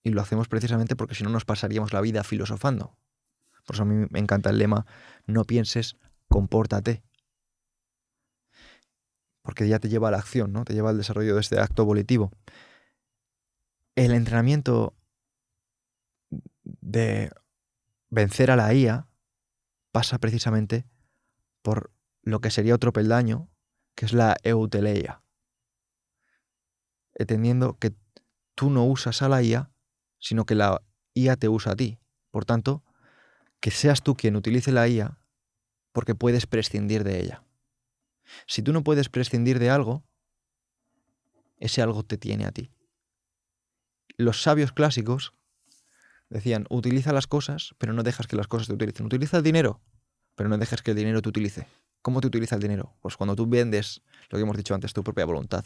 y lo hacemos precisamente porque si no nos pasaríamos la vida filosofando. Por eso a mí me encanta el lema, no pienses, compórtate. Porque ya te lleva a la acción, ¿no? Te lleva al desarrollo de este acto volitivo. El entrenamiento de vencer a la IA pasa precisamente por lo que sería otro peldaño, que es la euteleia. Entendiendo que tú no usas a la IA, sino que la IA te usa a ti. Por tanto, que seas tú quien utilice la IA porque puedes prescindir de ella. Si tú no puedes prescindir de algo, ese algo te tiene a ti. Los sabios clásicos decían, utiliza las cosas, pero no dejas que las cosas te utilicen. Utiliza el dinero, pero no dejes que el dinero te utilice. ¿Cómo te utiliza el dinero? Pues cuando tú vendes, lo que hemos dicho antes, tu propia voluntad,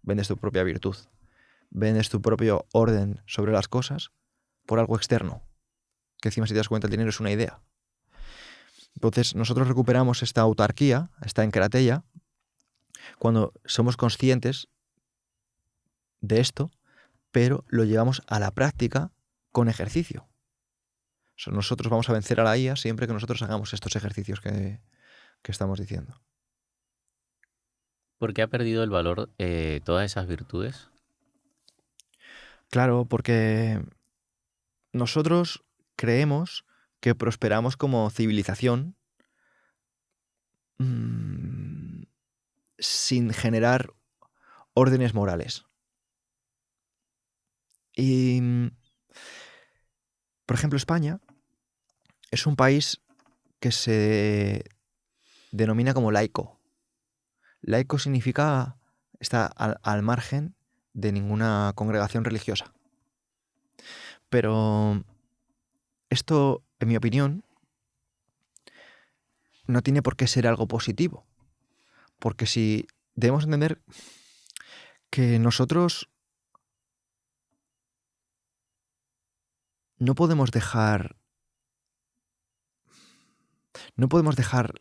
vendes tu propia virtud, vendes tu propio orden sobre las cosas por algo externo, que encima si te das cuenta el dinero es una idea. Entonces nosotros recuperamos esta autarquía, esta encratella, cuando somos conscientes de esto, pero lo llevamos a la práctica con ejercicio. O sea, nosotros vamos a vencer a la IA siempre que nosotros hagamos estos ejercicios que estamos diciendo. ¿Por qué ha perdido el valor todas esas virtudes? Claro, porque nosotros creemos que prosperamos como civilización sin generar órdenes morales. Y, por ejemplo, España es un país que se denomina como laico. Laico significa está al margen de ninguna congregación religiosa. Pero esto, en mi opinión, no tiene por qué ser algo positivo. Porque si debemos entender que nosotros no podemos dejar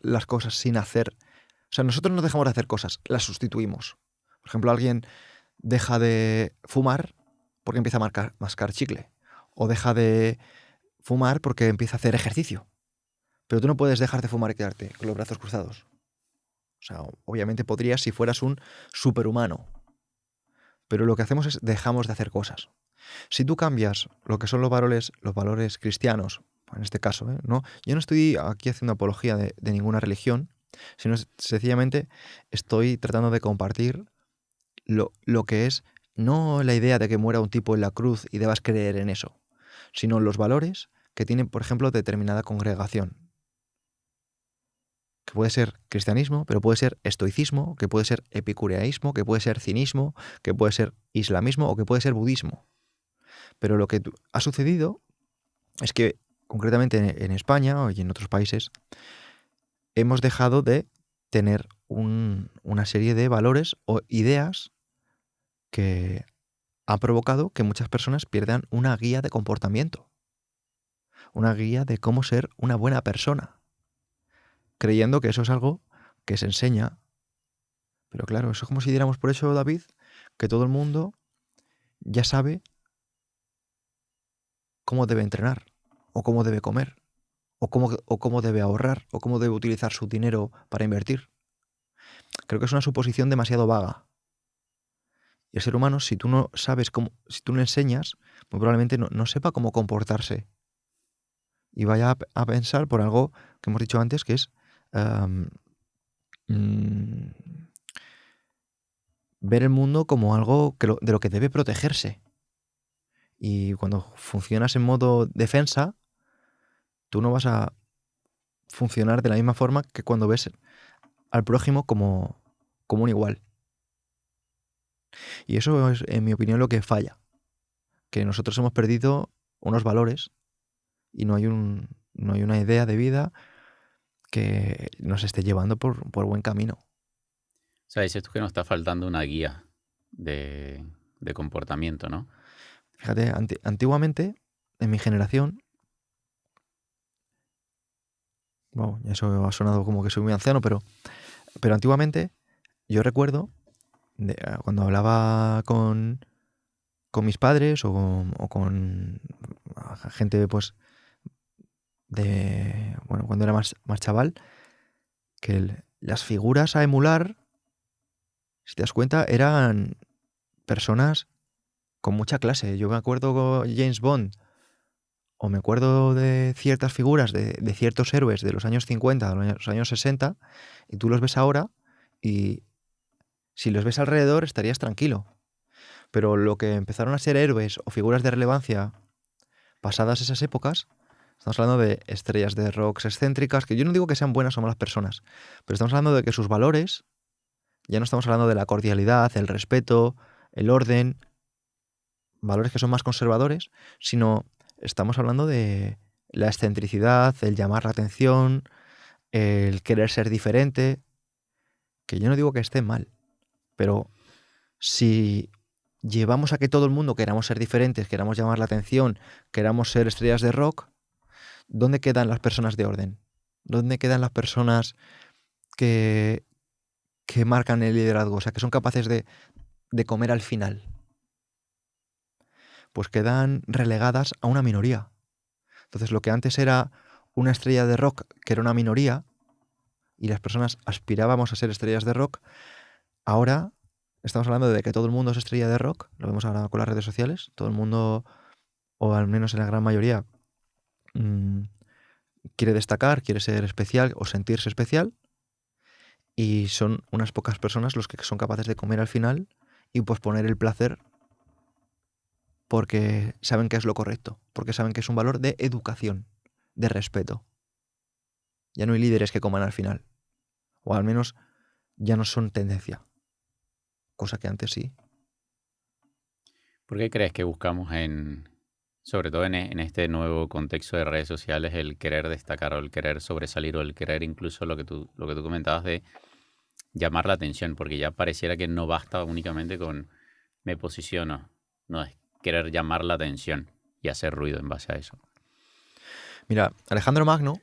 las cosas sin hacer. O sea, nosotros no dejamos de hacer cosas, las sustituimos. Por ejemplo, alguien deja de fumar porque empieza a mascar chicle. O deja de fumar porque empieza a hacer ejercicio. Pero tú no puedes dejar de fumar y quedarte con los brazos cruzados. O sea, obviamente podrías si fueras un superhumano. Pero lo que hacemos es dejamos de hacer cosas. Si tú cambias lo que son los valores cristianos, en este caso, ¿no? Yo no estoy aquí haciendo apología de ninguna religión, sino sencillamente estoy tratando de compartir lo que es no la idea de que muera un tipo en la cruz y debas creer en eso, sino los valores que tiene, por ejemplo, determinada congregación. Que puede ser cristianismo, pero puede ser estoicismo, que puede ser epicureísmo, que puede ser cinismo, que puede ser islamismo o que puede ser budismo. Pero lo que ha sucedido es que, concretamente en España y en otros países, hemos dejado de tener una serie de valores o ideas que ha provocado que muchas personas pierdan una guía de comportamiento, una guía de cómo ser una buena persona, creyendo que eso es algo que se enseña. Pero claro, eso es como si diéramos por eso, David, que todo el mundo ya sabe cómo debe entrenar, o cómo debe comer, o cómo debe ahorrar, o cómo debe utilizar su dinero para invertir. Creo que es una suposición demasiado vaga. Y el ser humano, si tú no sabes cómo, si tú no enseñas, muy probablemente no sepa cómo comportarse. Y vaya a pensar por algo que hemos dicho antes, que es ver el mundo como algo de lo que debe protegerse. Y cuando funcionas en modo defensa, tú no vas a funcionar de la misma forma que cuando ves al prójimo como un igual. Y eso es, en mi opinión, lo que falla. Que nosotros hemos perdido unos valores y no hay una idea de vida que nos esté llevando por buen camino. O sea, dices tú que nos está faltando una guía de comportamiento, ¿no? Fíjate, antiguamente, en mi generación, bueno, eso ha sonado como que soy muy anciano, pero antiguamente yo recuerdo cuando hablaba con mis padres o con gente, pues, cuando era más chaval, que las figuras a emular, si te das cuenta, eran personas con mucha clase. Yo me acuerdo de James Bond, o me acuerdo de ciertas figuras de ciertos héroes de los años 50, de los años 60, y tú los ves ahora y si los ves alrededor estarías tranquilo. Pero lo que empezaron a ser héroes o figuras de relevancia pasadas esas épocas, estamos hablando de estrellas de rock excéntricas, que yo no digo que sean buenas o malas personas, pero estamos hablando de que sus valores, ya no estamos hablando de la cordialidad, el respeto, el orden, valores que son más conservadores, sino estamos hablando de la excentricidad, el llamar la atención, el querer ser diferente, que yo no digo que esté mal, pero si llevamos a que todo el mundo queramos ser diferentes, queramos llamar la atención, queramos ser estrellas de rock, ¿dónde quedan las personas de orden? ¿Dónde quedan las personas que marcan el liderazgo? O sea, que son capaces de comer al final. Pues quedan relegadas a una minoría. Entonces, lo que antes era una estrella de rock, que era una minoría, y las personas aspirábamos a ser estrellas de rock, ahora estamos hablando de que todo el mundo es estrella de rock, lo vemos ahora con las redes sociales, todo el mundo, o al menos en la gran mayoría, quiere destacar, quiere ser especial o sentirse especial, y son unas pocas personas los que son capaces de comer al final y posponer el placer porque saben que es lo correcto, porque saben que es un valor de educación, de respeto. Ya no hay líderes que coman al final, o al menos ya no son tendencia, cosa que antes sí. ¿Por qué crees que buscamos en Sobre todo en este nuevo contexto de redes sociales, el querer destacar o el querer sobresalir o el querer incluso lo que tú comentabas de llamar la atención, porque ya pareciera que no basta únicamente con me posiciono, no es querer llamar la atención y hacer ruido en base a eso. Mira, Alejandro Magno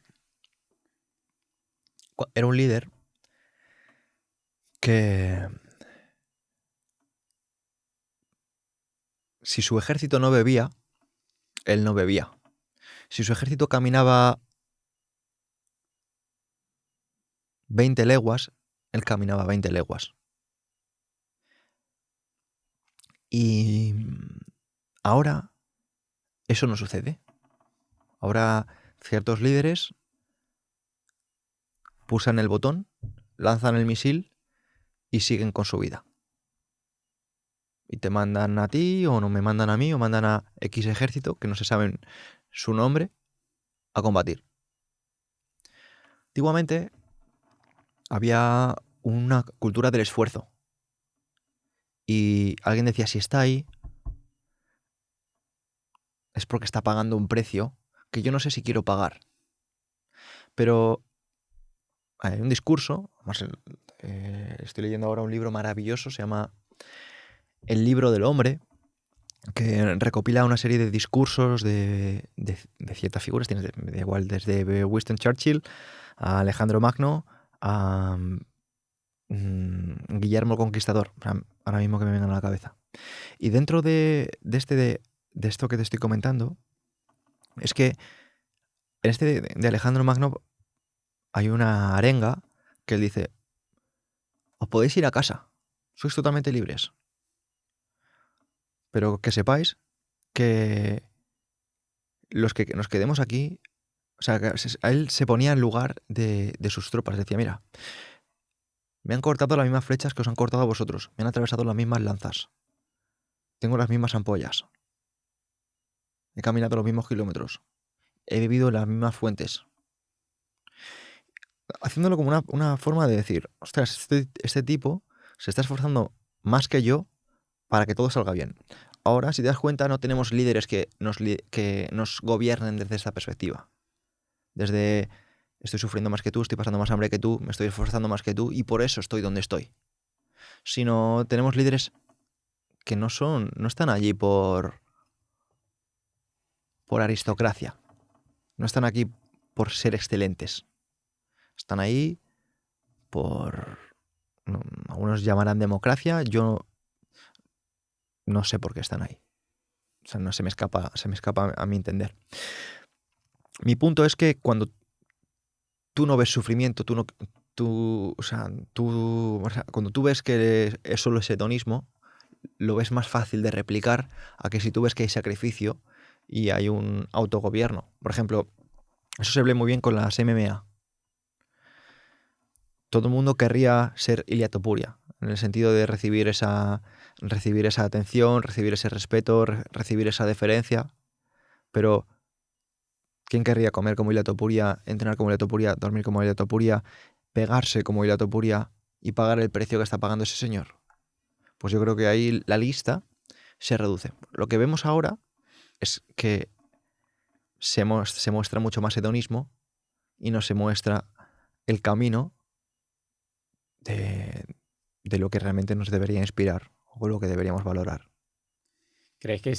era un líder que si su ejército no bebía, él no bebía. Si su ejército caminaba 20 leguas, él caminaba 20 leguas. Y ahora eso no sucede. Ahora ciertos líderes pulsan el botón, lanzan el misil y siguen con su vida. Y te mandan a ti, o no me mandan a mí, o mandan a X ejército, que no se saben su nombre, a combatir. Antiguamente había una cultura del esfuerzo. Y alguien decía, si está ahí, es porque está pagando un precio que yo no sé si quiero pagar. Pero hay un discurso, además estoy leyendo ahora un libro maravilloso, se llama El libro del hombre, que recopila una serie de discursos de ciertas figuras, da igual, desde Winston Churchill a Alejandro Magno a Guillermo el Conquistador, ahora mismo que me vengan a la cabeza. Y dentro de esto que te estoy comentando, es que en este de Alejandro Magno hay una arenga que él dice, os podéis ir a casa, sois totalmente libres. Pero que sepáis que los que nos quedemos aquí, o sea, que a él se ponía en lugar de sus tropas. Decía, mira, me han cortado las mismas flechas que os han cortado a vosotros. Me han atravesado las mismas lanzas. Tengo las mismas ampollas. He caminado los mismos kilómetros. He bebido en las mismas fuentes. Haciéndolo como una forma de decir, ostras, este tipo se está esforzando más que yo para que todo salga bien. Ahora, si te das cuenta, no tenemos líderes que nos gobiernen desde esta perspectiva. Desde estoy sufriendo más que tú, estoy pasando más hambre que tú, me estoy esforzando más que tú y por eso estoy donde estoy. Sino tenemos líderes que no están allí por aristocracia. No están aquí por ser excelentes. Están ahí por... algunos llamarán democracia, yo no sé por qué están ahí. O sea, no se me escapa a mi entender. Mi punto es que cuando tú no ves sufrimiento, cuando tú ves que es solo ese hedonismo, lo ves más fácil de replicar a que si tú ves que hay sacrificio y hay un autogobierno. Por ejemplo, eso se ve muy bien con las MMA. Todo el mundo querría ser Ilia Topuria, en el sentido de recibir esa atención, recibir ese respeto, recibir esa deferencia. Pero ¿quién querría comer como Ilia Topuria, entrenar como Ilia Topuria, dormir como Ilia Topuria, pegarse como Ilia Topuria y pagar el precio que está pagando ese señor? Pues yo creo que ahí la lista se reduce. Lo que vemos ahora es que se muestra mucho más hedonismo y no se muestra el camino de lo que realmente nos debería inspirar o lo que deberíamos valorar. ¿Crees que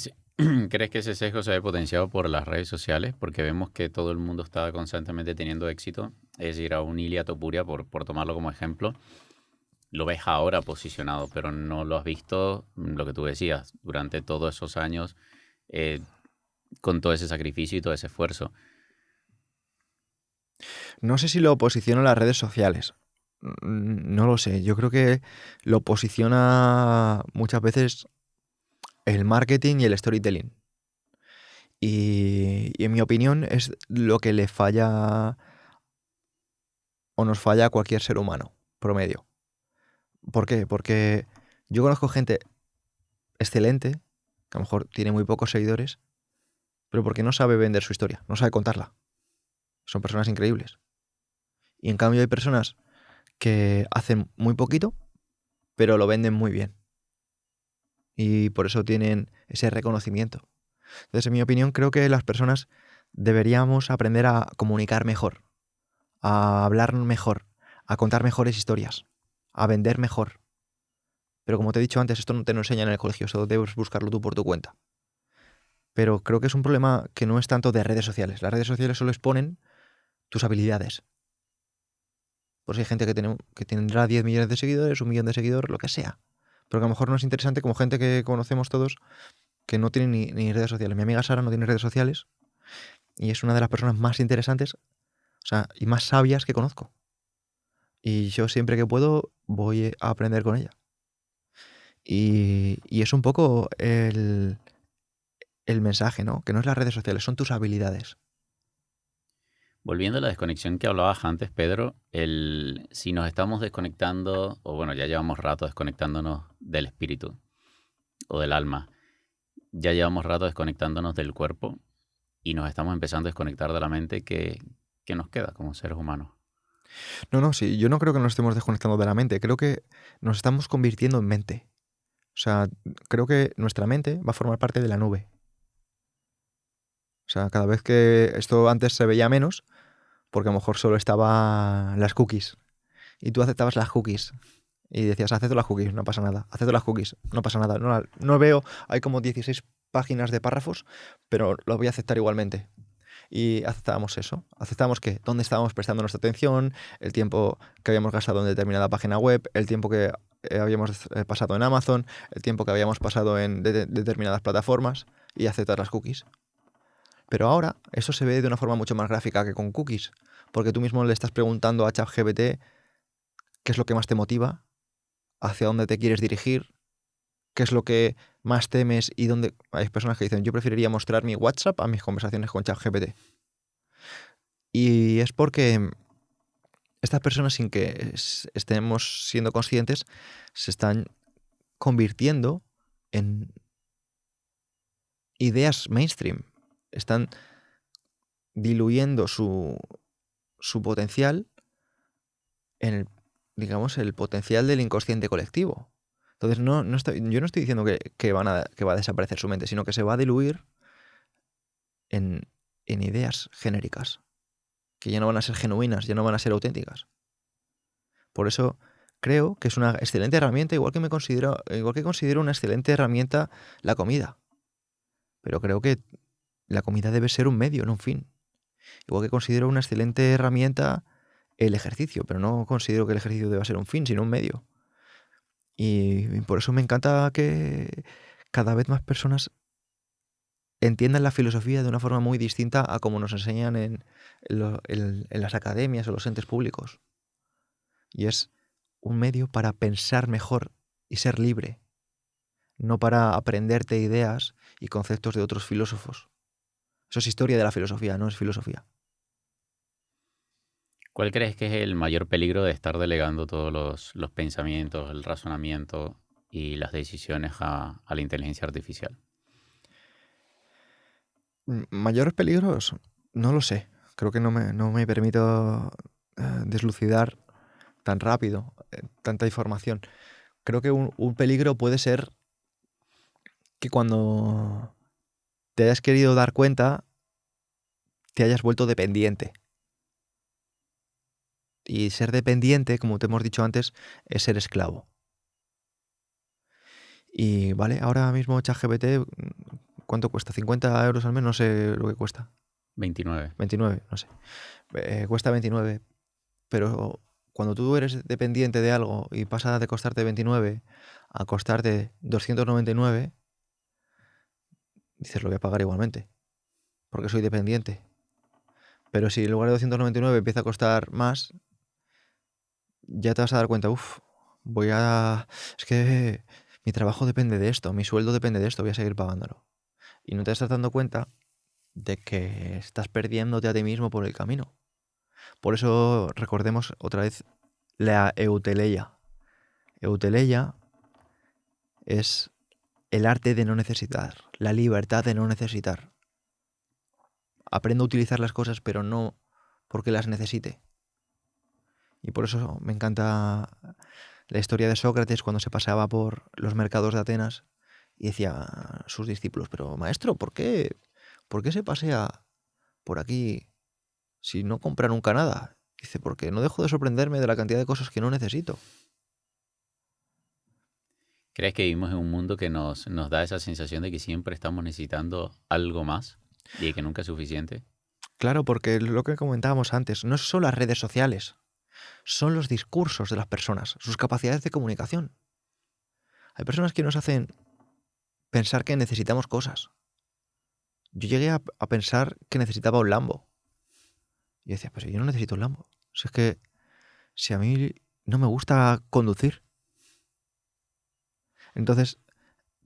¿Crees que ese sesgo se ve potenciado por las redes sociales? Porque vemos que todo el mundo está constantemente teniendo éxito. Es decir, a un Ilia Topuria, por tomarlo como ejemplo, lo ves ahora posicionado, pero no lo has visto, lo que tú decías, durante todos esos años, con todo ese sacrificio y todo ese esfuerzo. No sé si lo posiciona las redes sociales. No lo sé. Yo creo que lo posiciona muchas veces el marketing y el storytelling. Y en mi opinión es lo que le falla o nos falla a cualquier ser humano promedio. ¿Por qué? Porque yo conozco gente excelente, que a lo mejor tiene muy pocos seguidores, pero porque no sabe vender su historia, no sabe contarla. Son personas increíbles. Y en cambio hay personas que hacen muy poquito, pero lo venden muy bien. Y por eso tienen ese reconocimiento. Entonces, en mi opinión, creo que las personas deberíamos aprender a comunicar mejor, a hablar mejor, a contar mejores historias, a vender mejor. Pero como te he dicho antes, esto no te lo enseñan en el colegio, eso debes buscarlo tú por tu cuenta. Pero creo que es un problema que no es tanto de redes sociales. Las redes sociales solo exponen tus habilidades. Pues hay gente que tendrá 10 millones de seguidores, 1 millón de seguidores, lo que sea. Pero que a lo mejor no es interesante como gente que conocemos todos que no tiene ni redes sociales. Mi amiga Sara no tiene redes sociales y es una de las personas más interesantes, o sea, y más sabias que conozco. Y yo siempre que puedo voy a aprender con ella. Y es un poco el mensaje, ¿no? Que no es las redes sociales, son tus habilidades. Volviendo a la desconexión que hablabas antes, Pedro, si nos estamos desconectando, o bueno, ya llevamos rato desconectándonos del espíritu o del alma, ya llevamos rato desconectándonos del cuerpo y nos estamos empezando a desconectar de la mente, ¿qué nos queda como seres humanos? No, sí, yo no creo que nos estemos desconectando de la mente, creo que nos estamos convirtiendo en mente. O sea, creo que nuestra mente va a formar parte de la nube. O sea, cada vez que esto antes se veía menos, porque a lo mejor solo estaban las cookies. Y tú aceptabas las cookies. Y decías, acepto las cookies, no pasa nada. Acepto las cookies, no pasa nada. No veo, hay como 16 páginas de párrafos, pero lo voy a aceptar igualmente. Y aceptábamos eso. Aceptábamos que dónde estábamos prestando nuestra atención, el tiempo que habíamos gastado en determinada página web, el tiempo que habíamos pasado en Amazon, el tiempo que habíamos pasado en determinadas plataformas y aceptar las cookies. Pero ahora eso se ve de una forma mucho más gráfica que con cookies, porque tú mismo le estás preguntando a ChatGPT qué es lo que más te motiva, hacia dónde te quieres dirigir, qué es lo que más temes y dónde... Hay personas que dicen, yo preferiría mostrar mi WhatsApp a mis conversaciones con ChatGPT. Y es porque estas personas, sin que estemos siendo conscientes, se están convirtiendo en ideas mainstream. Están diluyendo su potencial en el, digamos, el potencial del inconsciente colectivo. Entonces, yo no estoy diciendo que va a desaparecer su mente, sino que se va a diluir en ideas genéricas, que ya no van a ser genuinas, ya no van a ser auténticas. Por eso creo que es una excelente herramienta, igual que considero una excelente herramienta la comida. Pero creo que la comida debe ser un medio, no un fin. Igual que considero una excelente herramienta el ejercicio, pero no considero que el ejercicio deba ser un fin, sino un medio. Y por eso me encanta que cada vez más personas entiendan la filosofía de una forma muy distinta a como nos enseñan en las academias o los entes públicos. Y es un medio para pensar mejor y ser libre, no para aprenderte ideas y conceptos de otros filósofos. Eso es historia de la filosofía, no es filosofía. ¿Cuál crees que es el mayor peligro de estar delegando todos los pensamientos, el razonamiento y las decisiones a la inteligencia artificial? ¿Mayores peligros? No lo sé. Creo que no me permito deslucidar tan rápido tanta información. Creo que un peligro puede ser que cuando te hayas querido dar cuenta, te hayas vuelto dependiente. Y ser dependiente, como te hemos dicho antes, es ser esclavo. Y vale, ahora mismo ChatGPT, ¿cuánto cuesta? ¿50 € al mes? No sé lo que cuesta. 29. 29, no sé. Cuesta 29. Pero cuando tú eres dependiente de algo y pasa de costarte 29 a costarte 299, dices, lo voy a pagar igualmente, porque soy dependiente. Pero si en lugar de 299 empieza a costar más, ya te vas a dar cuenta, es que mi trabajo depende de esto, mi sueldo depende de esto, voy a seguir pagándolo. Y no te estás dando cuenta de que estás perdiéndote a ti mismo por el camino. Por eso recordemos otra vez la euteleia. Euteleia es el arte de no necesitar, la libertad de no necesitar. Aprendo a utilizar las cosas, pero no porque las necesite. Y por eso me encanta la historia de Sócrates cuando se paseaba por los mercados de Atenas Y decía a sus discípulos, pero maestro, ¿por qué se pasea por aquí si no compra nunca nada? Dice, porque no dejo de sorprenderme de la cantidad de cosas que no necesito. ¿Crees que vivimos en un mundo que nos da esa sensación de que siempre estamos necesitando algo más y de que nunca es suficiente? Claro, porque lo que comentábamos antes, no es solo las redes sociales, son los discursos de las personas, sus capacidades de comunicación. Hay personas que nos hacen pensar que necesitamos cosas. Yo llegué a pensar que necesitaba un Lambo. Y decía, pues yo no necesito un Lambo. Si es que si a mí no me gusta conducir. Entonces,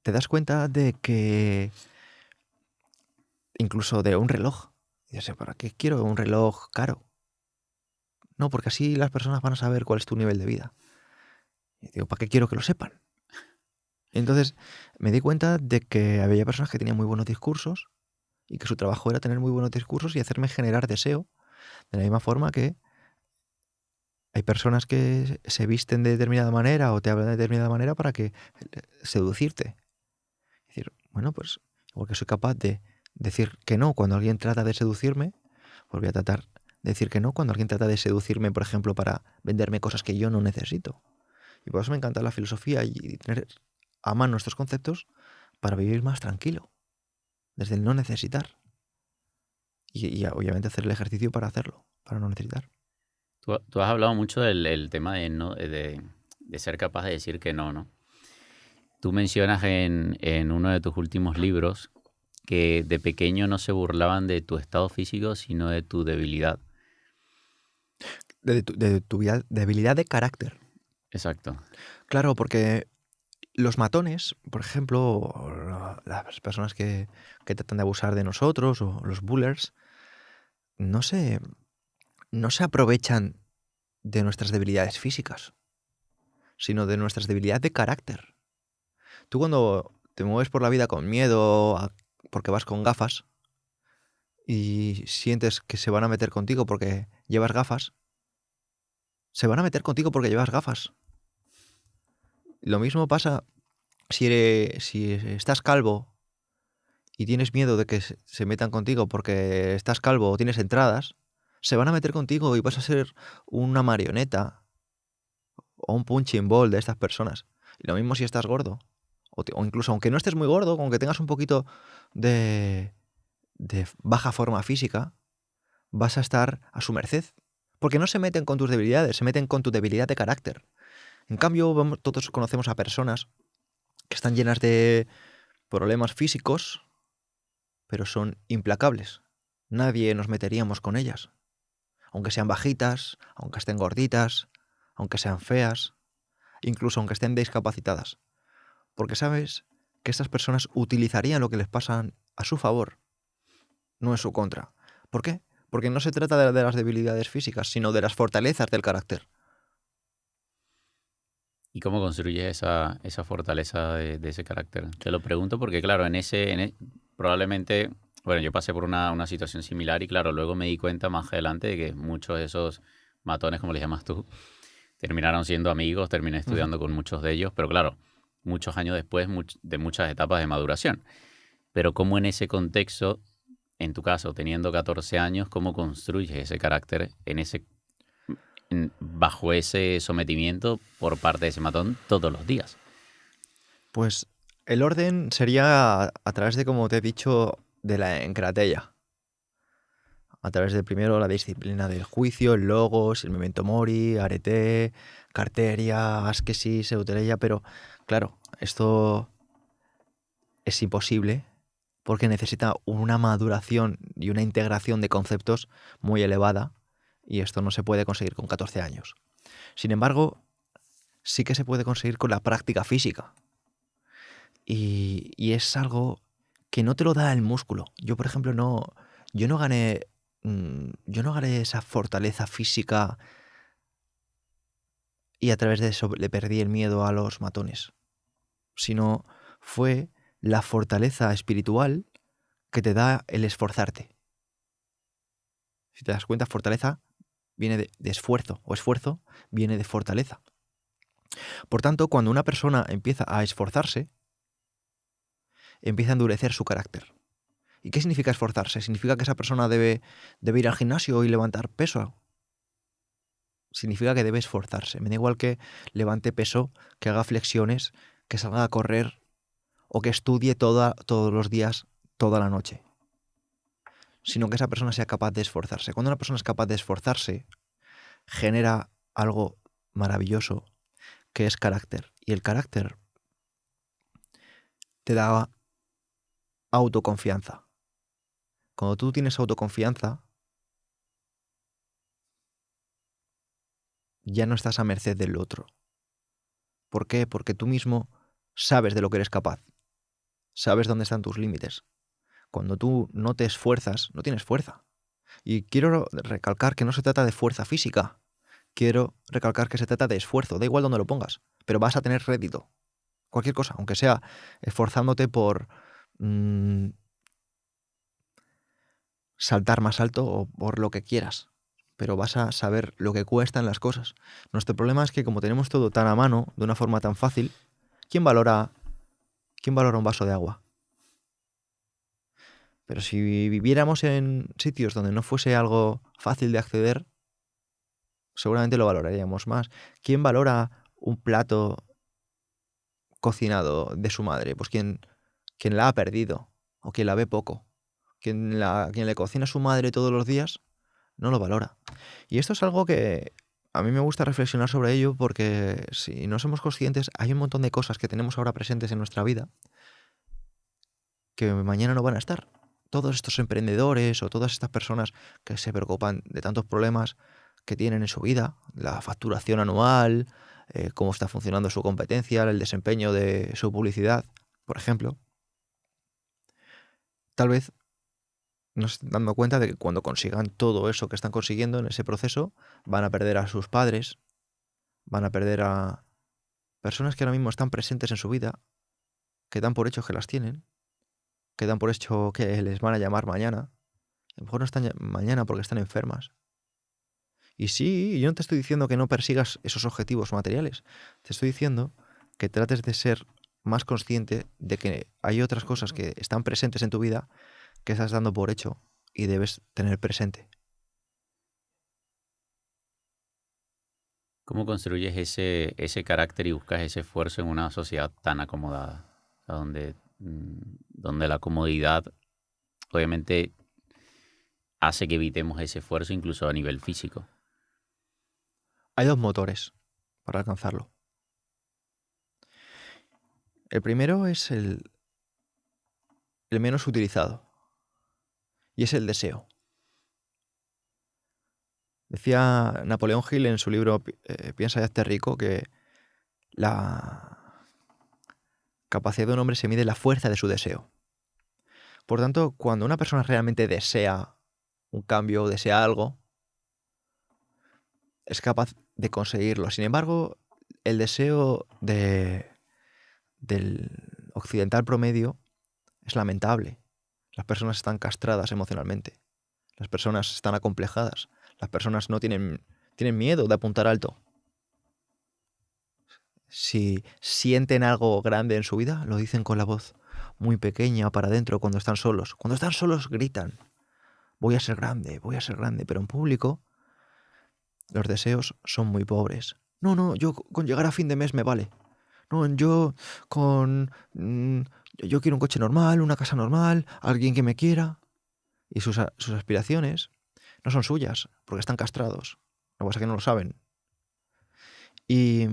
te das cuenta de que incluso de un reloj. Y dices, ¿para qué quiero un reloj caro? No, porque así las personas van a saber cuál es tu nivel de vida. Y digo, ¿para qué quiero que lo sepan? Entonces, me di cuenta de que había personas que tenían muy buenos discursos y que su trabajo era tener muy buenos discursos y hacerme generar deseo. De la misma forma que hay personas que se visten de determinada manera o te hablan de determinada manera para que seducirte. Es decir, bueno, pues igual que soy capaz de decir que no cuando alguien trata de seducirme, pues voy a tratar de decir que no cuando alguien trata de seducirme, por ejemplo, para venderme cosas que yo no necesito. Y por eso me encanta la filosofía y tener a mano estos conceptos para vivir más tranquilo, desde el no necesitar. Y obviamente hacer el ejercicio para hacerlo, para no necesitar. Tú has hablado mucho del tema de, no, de ser capaz de decir que no, ¿no? Tú mencionas en uno de tus últimos libros que de pequeño no se burlaban de tu estado físico, sino de tu debilidad. De tu debilidad de carácter. Exacto. Claro, porque los matones, por ejemplo, o las personas que tratan de abusar de nosotros, o los bullers, no se, no se aprovechan de nuestras debilidades físicas, sino de nuestras debilidades de carácter. Tú cuando te mueves por la vida con miedo, porque vas con gafas, y sientes que se van a meter contigo porque llevas gafas, se van a meter contigo porque llevas gafas. Lo mismo pasa si estás calvo y tienes miedo de que se metan contigo porque estás calvo o tienes entradas, se van a meter contigo y vas a ser una marioneta o un punching ball de estas personas. Y lo mismo si estás gordo. O incluso aunque no estés muy gordo, aunque tengas un poquito de baja forma física, vas a estar a su merced. Porque no se meten con tus debilidades, se meten con tu debilidad de carácter. En cambio, todos conocemos a personas que están llenas de problemas físicos, pero son implacables. Nadie nos meteríamos con ellas. Aunque sean bajitas, aunque estén gorditas, aunque sean feas, incluso aunque estén discapacitadas. Porque sabes que estas personas utilizarían lo que les pasa a su favor, no en su contra. ¿Por qué? Porque no se trata de las debilidades físicas, sino de las fortalezas del carácter. ¿Y cómo construyes esa fortaleza de ese carácter? Te lo pregunto porque, claro, probablemente, bueno, yo pasé por una situación similar y, claro, luego me di cuenta más adelante de que muchos de esos matones, como les llamas tú, terminaron siendo amigos, terminé estudiando con muchos de ellos, pero claro, muchos años después de muchas etapas de maduración. Pero cómo en ese contexto, en tu caso, teniendo 14 años, cómo construyes ese carácter bajo ese sometimiento por parte de ese matón todos los días. Pues el orden sería a través de, como te he dicho, de la encratella. A través de primero la disciplina del juicio, el logos, el memento mori, arete, carteria, askesis, eutereia, pero claro, esto es imposible porque necesita una maduración y una integración de conceptos muy elevada y esto no se puede conseguir con 14 años. Sin embargo, sí que se puede conseguir con la práctica física y es algo que no te lo da el músculo. Yo, por ejemplo, yo no gané esa fortaleza física y a través de eso le perdí el miedo a los matones, sino fue la fortaleza espiritual que te da el esforzarte. Si te das cuenta, fortaleza viene de esfuerzo, o esfuerzo viene de fortaleza. Por tanto, cuando una persona empieza a esforzarse, empieza a endurecer su carácter. ¿Y qué significa esforzarse? ¿Significa que esa persona debe ir al gimnasio y levantar peso? Significa que debe esforzarse. Me da igual que levante peso, que haga flexiones, que salga a correr o que estudie todos los días, toda la noche. Sino que esa persona sea capaz de esforzarse. Cuando una persona es capaz de esforzarse, genera algo maravilloso que es carácter. Y el carácter te da autoconfianza. Cuando tú tienes autoconfianza, ya no estás a merced del otro. ¿Por qué? Porque tú mismo sabes de lo que eres capaz. Sabes dónde están tus límites. Cuando tú no te esfuerzas, no tienes fuerza. Y quiero recalcar que no se trata de fuerza física. Quiero recalcar que se trata de esfuerzo. Da igual dónde lo pongas, pero vas a tener rédito. Cualquier cosa, aunque sea esforzándote por saltar más alto o por lo que quieras. Pero vas a saber lo que cuestan las cosas. Nuestro problema es que como tenemos todo tan a mano, de una forma tan fácil, ¿quién valora un vaso de agua? Pero si viviéramos en sitios donde no fuese algo fácil de acceder, seguramente lo valoraríamos más. ¿Quién valora un plato cocinado de su madre? Pues quien la ha perdido o quien la ve poco. Quien le cocina a su madre todos los días no lo valora. Y esto es algo que a mí me gusta reflexionar sobre ello porque si no somos conscientes, hay un montón de cosas que tenemos ahora presentes en nuestra vida que mañana no van a estar. Todos estos emprendedores o todas estas personas que se preocupan de tantos problemas que tienen en su vida, la facturación anual, cómo está funcionando su competencia, el desempeño de su publicidad, por ejemplo, tal vez no se están dando cuenta de que cuando consigan todo eso que están consiguiendo en ese proceso, van a perder a sus padres, van a perder a personas que ahora mismo están presentes en su vida, que dan por hecho que las tienen, que dan por hecho que les van a llamar mañana. A lo mejor no están mañana porque están enfermas. Y sí, yo no te estoy diciendo que no persigas esos objetivos materiales. Te estoy diciendo que trates de ser más consciente de que hay otras cosas que están presentes en tu vida que estás dando por hecho y debes tener presente. ¿Cómo construyes ese carácter y buscas ese esfuerzo en una sociedad tan acomodada? O sea, donde la comodidad obviamente hace que evitemos ese esfuerzo incluso a nivel físico. Hay dos motores para alcanzarlo. El primero es el menos utilizado y es el deseo. Decía Napoleón Hill en su libro Piensa y hazte rico que la capacidad de un hombre se mide en la fuerza de su deseo. Por tanto, cuando una persona realmente desea un cambio o desea algo, es capaz de conseguirlo. Sin embargo, el deseo del occidental promedio es lamentable. Las personas están castradas emocionalmente. Las personas están acomplejadas. Las personas no tienen miedo de apuntar alto. Si sienten algo grande en su vida, lo dicen con la voz muy pequeña para adentro cuando están solos. Cuando están solos gritan, voy a ser grande, pero en público los deseos son muy pobres. No, yo con llegar a fin de mes me vale. No, yo quiero un coche normal, una casa normal, alguien que me quiera. Y sus aspiraciones no son suyas, porque están castrados. Lo que pasa es que no lo saben. Y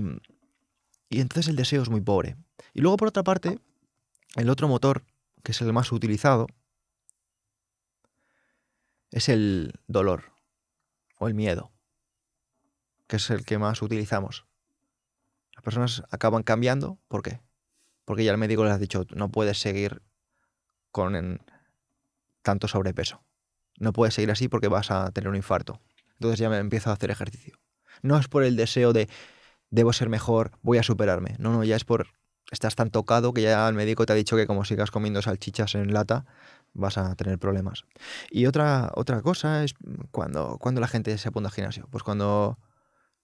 entonces el deseo es muy pobre. Y luego, por otra parte, el otro motor, que es el más utilizado, es el dolor o el miedo, que es el que más utilizamos. Las personas acaban cambiando. ¿Por qué? Porque ya el médico les ha dicho, no puedes seguir con tanto sobrepeso. No puedes seguir así porque vas a tener un infarto. Entonces ya me empiezo a hacer ejercicio. No es por el deseo de debo ser mejor, voy a superarme. No, ya es por estás tan tocado que ya el médico te ha dicho que como sigas comiendo salchichas en lata vas a tener problemas. Y otra cosa es cuando la gente se apunta al gimnasio. Pues cuando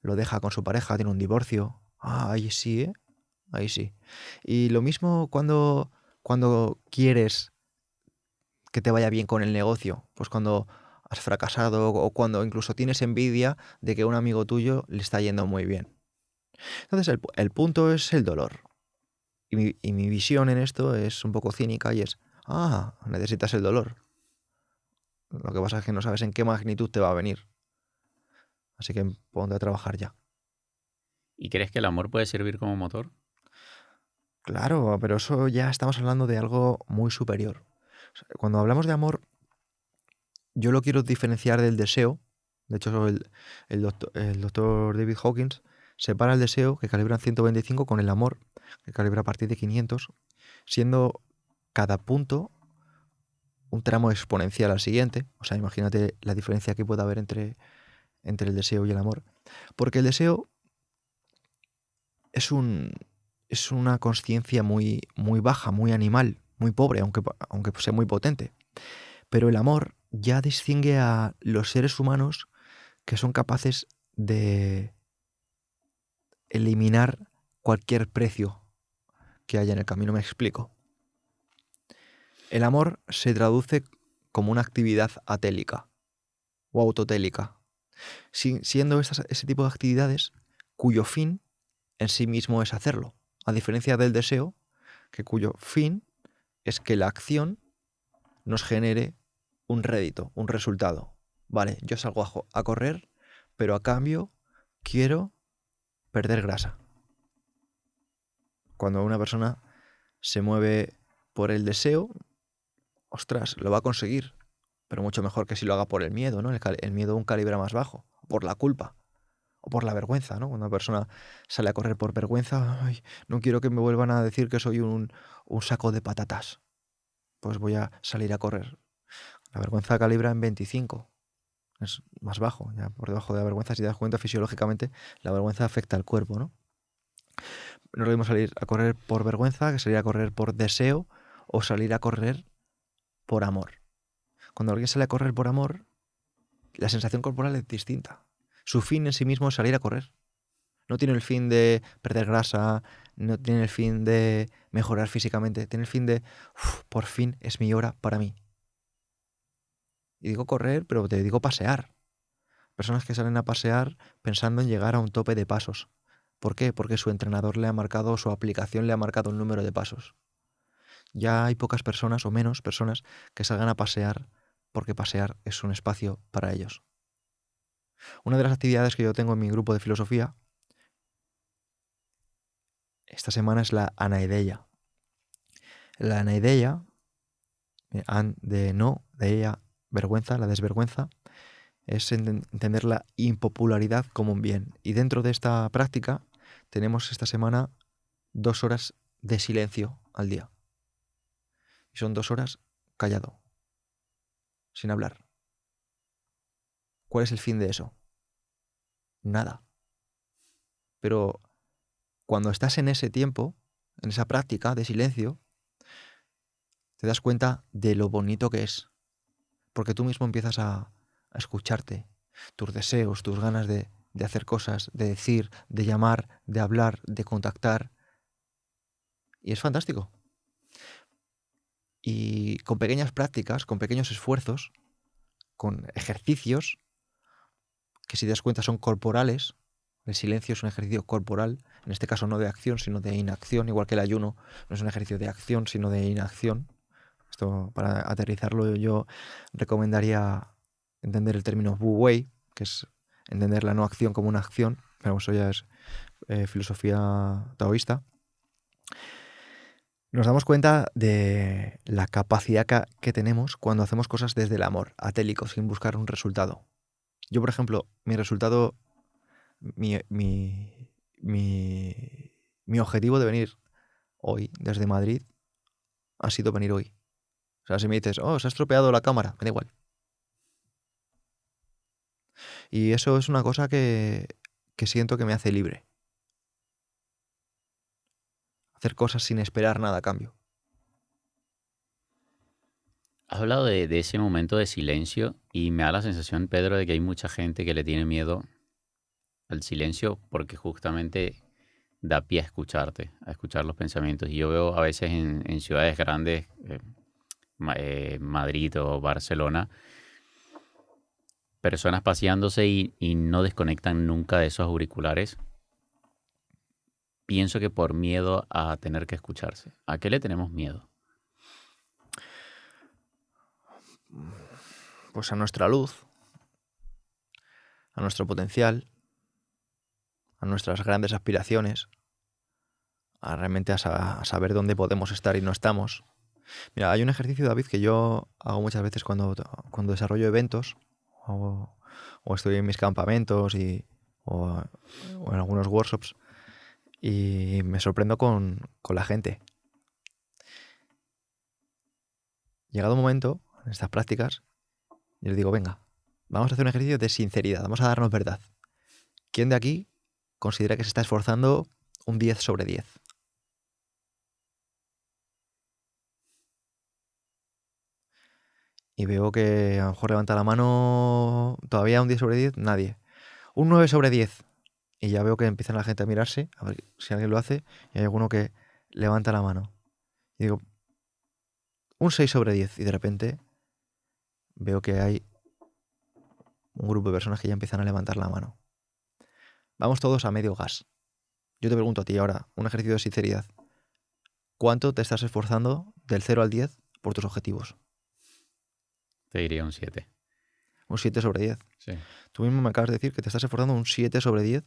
lo deja con su pareja, tiene un divorcio. Ah, ahí sí, ahí sí. Y lo mismo cuando cuando quieres que te vaya bien con el negocio? Pues cuando has fracasado o cuando incluso tienes envidia de que a un amigo tuyo le está yendo muy bien. Entonces el punto es el dolor. Y mi visión en esto es un poco cínica y es, necesitas el dolor. Lo que pasa es que no sabes en qué magnitud te va a venir. Así que ponte a trabajar ya. ¿Y crees que el amor puede servir como motor? Claro, pero eso ya estamos hablando de algo muy superior. O sea, cuando hablamos de amor, yo lo quiero diferenciar del deseo. De hecho, el doctor David Hawkins separa el deseo, que calibra en 125, con el amor, que calibra a partir de 500, siendo cada punto un tramo exponencial al siguiente. O sea, imagínate la diferencia que puede haber entre el deseo y el amor. Porque el deseo es una consciencia muy, muy baja, muy animal, muy pobre, aunque sea muy potente. Pero el amor ya distingue a los seres humanos que son capaces de eliminar cualquier precio que haya en el camino. Me explico. El amor se traduce como una actividad atélica o autotélica, siendo ese tipo de actividades cuyo fin en sí mismo es hacerlo, a diferencia del deseo, que cuyo fin es que la acción nos genere un rédito, un resultado. Vale, yo salgo a correr, pero a cambio quiero perder grasa. Cuando una persona se mueve por el deseo, ostras, lo va a conseguir, pero mucho mejor que si lo haga por el miedo, ¿no? El miedo a un calibre más bajo, por la culpa o por la vergüenza, ¿no? Cuando una persona sale a correr por vergüenza, ay, no quiero que me vuelvan a decir que soy un saco de patatas, pues voy a salir a correr. La vergüenza calibra en 25, es más bajo, ya por debajo de la vergüenza, si te das cuenta fisiológicamente, la vergüenza afecta al cuerpo, ¿no? No es lo mismo salir a correr por vergüenza que salir a correr por deseo o salir a correr por amor. Cuando alguien sale a correr por amor, la sensación corporal es distinta. Su fin en sí mismo es salir a correr. No tiene el fin de perder grasa, no tiene el fin de mejorar físicamente, tiene el fin de, por fin es mi hora para mí. Y digo correr, pero te digo pasear. Personas que salen a pasear pensando en llegar a un tope de pasos. ¿Por qué? Porque su entrenador le ha marcado, su aplicación le ha marcado un número de pasos. Ya hay pocas personas o menos personas que salgan a pasear porque pasear es un espacio para ellos. Una de las actividades que yo tengo en mi grupo de filosofía esta semana es la anaideia. La anaideia, de no, de ella, vergüenza, la desvergüenza, es entender la impopularidad como un bien. Y dentro de esta práctica tenemos esta semana 2 horas de silencio al día. Y son 2 horas callado, sin hablar. ¿Cuál es el fin de eso? Nada. Pero cuando estás en ese tiempo, en esa práctica de silencio, te das cuenta de lo bonito que es. Porque tú mismo empiezas a escucharte, tus deseos, tus ganas de hacer cosas, de decir, de llamar, de hablar, de contactar. Y es fantástico. Y con pequeñas prácticas, con pequeños esfuerzos, con ejercicios, que si te das cuenta son corporales. El silencio es un ejercicio corporal, en este caso no de acción, sino de inacción, igual que el ayuno no es un ejercicio de acción, sino de inacción. Esto, para aterrizarlo, yo recomendaría entender el término Wu Wei, que es entender la no acción como una acción, pero eso ya es filosofía taoísta. Nos damos cuenta de la capacidad que tenemos cuando hacemos cosas desde el amor, atélico, sin buscar un resultado. Yo, por ejemplo, mi resultado, mi objetivo de venir hoy desde Madrid ha sido venir hoy. O sea, si me dices, se ha estropeado la cámara, me da igual. Y eso es una cosa que siento que me hace libre. Hacer cosas sin esperar nada a cambio. Has hablado de ese momento de silencio y me da la sensación, Pedro, de que hay mucha gente que le tiene miedo al silencio porque justamente da pie a escucharte, a escuchar los pensamientos. Y yo veo a veces en ciudades grandes, Madrid o Barcelona, personas paseándose y no desconectan nunca de esos auriculares. Pienso que por miedo a tener que escucharse. ¿A qué le tenemos miedo? Pues a nuestra luz, a nuestro potencial, a nuestras grandes aspiraciones, a realmente a saber dónde podemos estar y no estamos. Mira, hay un ejercicio, David, que yo hago muchas veces cuando desarrollo eventos o estoy en mis campamentos o en algunos workshops y me sorprendo con la gente. Llegado un momento, en estas prácticas, yo les digo, venga, vamos a hacer un ejercicio de sinceridad, vamos a darnos verdad. ¿Quién de aquí considera que se está esforzando un 10 sobre 10? Y veo que a lo mejor levanta la mano todavía un 10 sobre 10, nadie. Un 9 sobre 10. Y ya veo que empiezan la gente a mirarse, a ver si alguien lo hace, y hay alguno que levanta la mano. Y digo, un 6 sobre 10. Y de repente veo que hay un grupo de personas que ya empiezan a levantar la mano. Vamos todos a medio gas. Yo te pregunto a ti ahora, un ejercicio de sinceridad. ¿Cuánto te estás esforzando del 0 al 10 por tus objetivos? Te diría un 7. Un 7 sobre 10. Sí. Tú mismo me acabas de decir que te estás esforzando un 7 sobre 10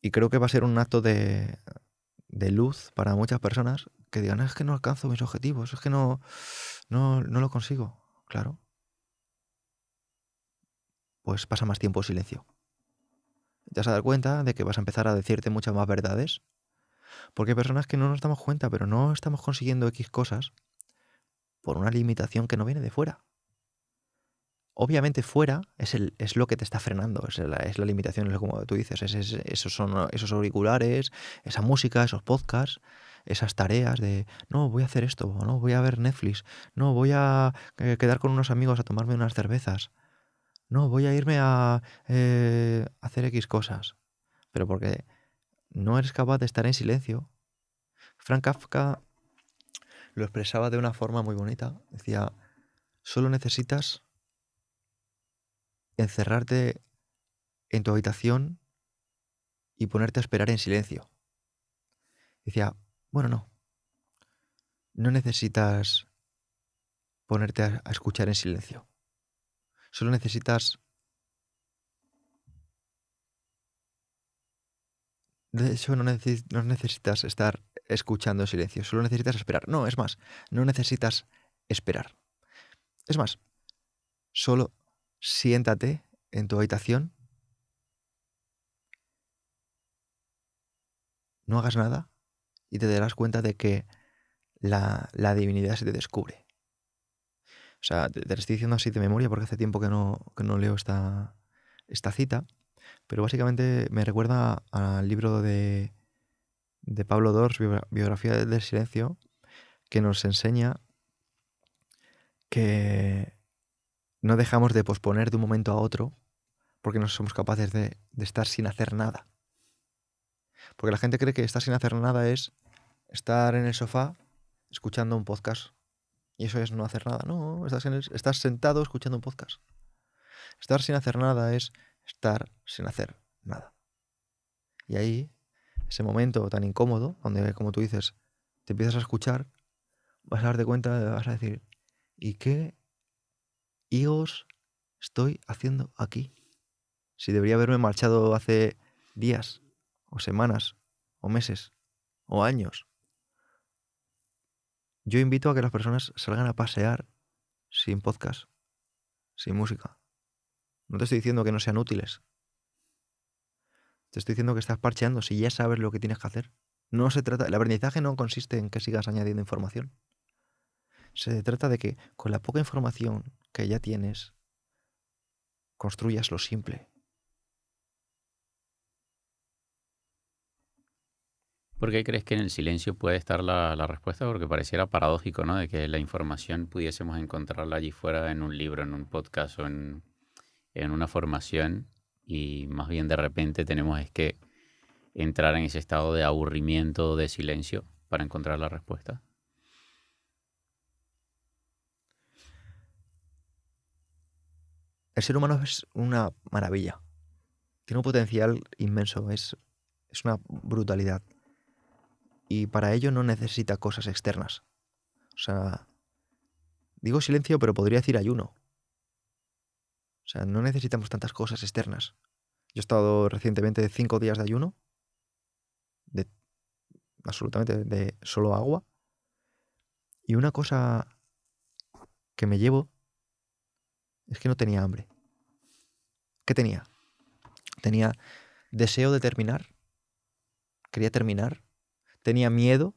y creo que va a ser un acto de luz para muchas personas que digan, es que no alcanzo mis objetivos, es que no lo consigo. Claro. Pues pasa más tiempo en silencio. Te vas a dar cuenta de que vas a empezar a decirte muchas más verdades. Porque hay personas que no nos damos cuenta, pero no estamos consiguiendo X cosas por una limitación que no viene de fuera. Obviamente fuera es lo que te está frenando, es la limitación, es como tú dices, esos son esos auriculares, esa música, esos podcasts, esas tareas de, no, voy a hacer esto, no, voy a ver Netflix, no, voy a quedar con unos amigos a tomarme unas cervezas, no, voy a irme a hacer X cosas, pero porque no eres capaz de estar en silencio. Frank Kafka lo expresaba de una forma muy bonita, decía, solo necesitas encerrarte en tu habitación y ponerte a esperar en silencio. Decía, bueno, no necesitas ponerte a escuchar en silencio. Solo necesitas... De hecho, no necesitas estar escuchando en silencio, solo necesitas esperar. No, es más, no necesitas esperar. Es más, solo siéntate en tu habitación, no hagas nada y te darás cuenta de que la divinidad se te descubre. O sea, te lo estoy diciendo así de memoria porque hace tiempo que no leo esta cita, pero básicamente me recuerda al libro de Pablo Dors, Biografía del Silencio, que nos enseña que no dejamos de posponer de un momento a otro porque no somos capaces de estar sin hacer nada. Porque la gente cree que estar sin hacer nada es estar en el sofá escuchando un podcast. Y eso es no hacer nada. No, estás sentado escuchando un podcast. Estar sin hacer nada es estar sin hacer nada. Y ahí, ese momento tan incómodo, donde, como tú dices, te empiezas a escuchar, vas a darte cuenta, vas a decir, ¿y qué higos estoy haciendo aquí? Si debería haberme marchado hace días, o semanas, o meses, o años. Yo invito a que las personas salgan a pasear sin podcast, sin música. No te estoy diciendo que no sean útiles. Te estoy diciendo que estás parcheando si ya sabes lo que tienes que hacer. No se trata, el aprendizaje no consiste en que sigas añadiendo información. Se trata de que con la poca información que ya tienes, construyas lo simple. ¿Por qué crees que en el silencio puede estar la respuesta? Porque pareciera paradójico, ¿no? De que la información pudiésemos encontrarla allí fuera en un libro, en un podcast o en una formación y más bien de repente tenemos es que entrar en ese estado de aburrimiento, de silencio, para encontrar la respuesta? El ser humano es una maravilla. Tiene un potencial inmenso, es una brutalidad. Y para ello no necesita cosas externas. O sea, digo silencio, pero podría decir ayuno. O sea, no necesitamos tantas cosas externas. Yo he estado recientemente 5 días de ayuno, de absolutamente de solo agua. Y una cosa que me llevo es que no tenía hambre. ¿Qué tenía? Tenía deseo de terminar. Quería terminar. Tenía miedo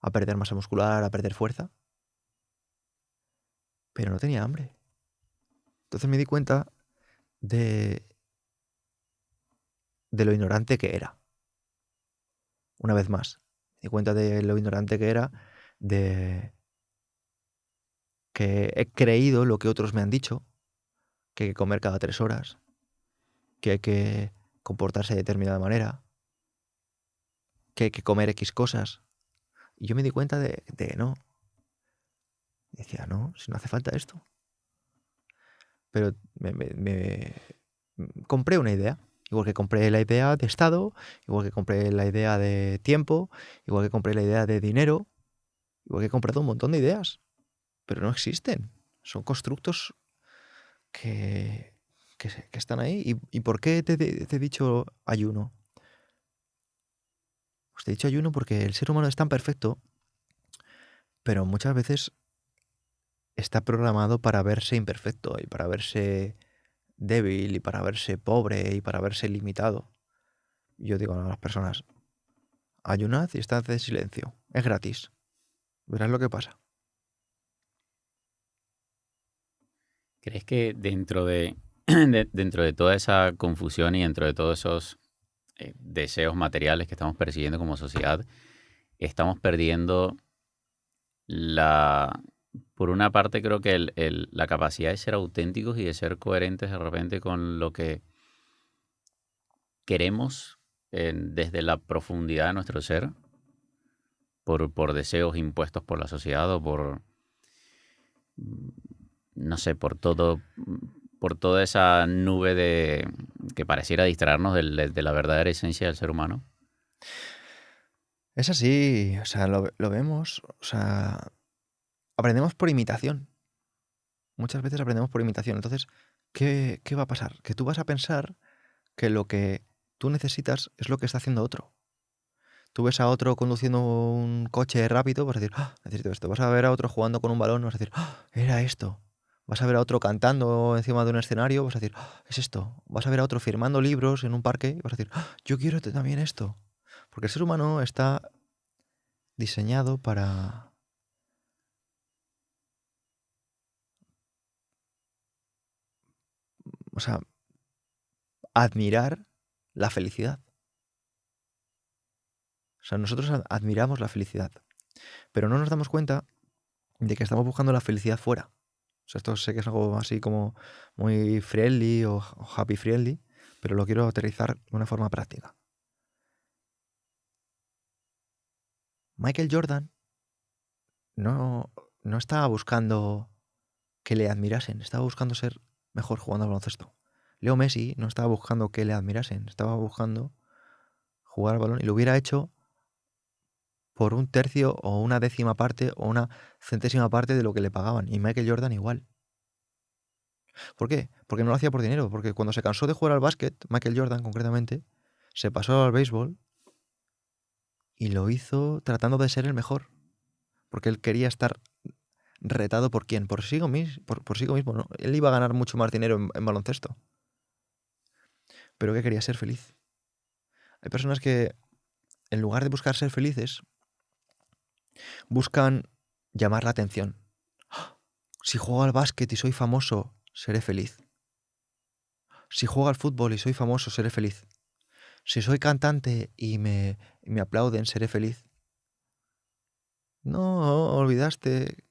a perder masa muscular, a perder fuerza. Pero no tenía hambre. Entonces me di cuenta de lo ignorante que era. Una vez más, me di cuenta de lo ignorante que era, de que he creído lo que otros me han dicho, que hay que comer cada 3 horas, que hay que comportarse de determinada manera, que hay que comer X cosas. Y yo me di cuenta de que no. Decía, no, si no hace falta esto. Pero me compré una idea. Igual que compré la idea de Estado, igual que compré la idea de tiempo, igual que compré la idea de dinero, igual que he comprado un montón de ideas. Pero no existen. Son constructos que están ahí. ¿Y por qué te he dicho ayuno? Pues te he dicho ayuno porque el ser humano es tan perfecto, pero muchas veces está programado para verse imperfecto y para verse débil y para verse pobre y para verse limitado. Yo digo a las personas, ayunad y estad en silencio. Es gratis. Verás lo que pasa. ¿Crees que dentro de, dentro de toda esa confusión y dentro de todos esos deseos materiales que estamos persiguiendo como sociedad, estamos perdiendo la... Por una parte, creo que la capacidad de ser auténticos y de ser coherentes de repente con lo que queremos desde la profundidad de nuestro ser, por deseos impuestos por la sociedad o por, no sé, por toda esa nube de que pareciera distraernos de la verdadera esencia del ser humano. Es así, o sea, lo vemos, o sea, aprendemos por imitación. Muchas veces aprendemos por imitación. Entonces, ¿qué va a pasar? Que tú vas a pensar que lo que tú necesitas es lo que está haciendo otro. Tú ves a otro conduciendo un coche rápido, vas a decir, ¡ah! Necesito esto. Vas a ver a otro jugando con un balón, vas a decir, ¡ah! Era esto. Vas a ver a otro cantando encima de un escenario, vas a decir, ¡ah! Es esto. Vas a ver a otro firmando libros en un parque y vas a decir, ¡ah! Yo quiero también esto. Porque el ser humano está diseñado para... O sea, admirar la felicidad. O sea, nosotros admiramos la felicidad, pero no nos damos cuenta de que estamos buscando la felicidad fuera. O sea, esto sé que es algo así como muy friendly o happy friendly, pero lo quiero aterrizar de una forma práctica. Michael Jordan no estaba buscando que le admirasen, estaba buscando ser mejor jugando al baloncesto. Leo Messi no estaba buscando que le admirasen, estaba buscando jugar al balón y lo hubiera hecho por 1/3 o 1/10 parte o 1/100ª parte de lo que le pagaban. Y Michael Jordan igual. ¿Por qué? Porque no lo hacía por dinero. Porque cuando se cansó de jugar al básquet, Michael Jordan concretamente, se pasó al béisbol y lo hizo tratando de ser el mejor. Porque él quería estar retado por quién, por sí mismo, ¿no? Él iba a ganar mucho más dinero en baloncesto. Pero que quería ser feliz. Hay personas que, en lugar de buscar ser felices, buscan llamar la atención. Si juego al básquet y soy famoso, seré feliz. Si juego al fútbol y soy famoso, seré feliz. Si soy cantante y me aplauden, seré feliz. No, olvidaste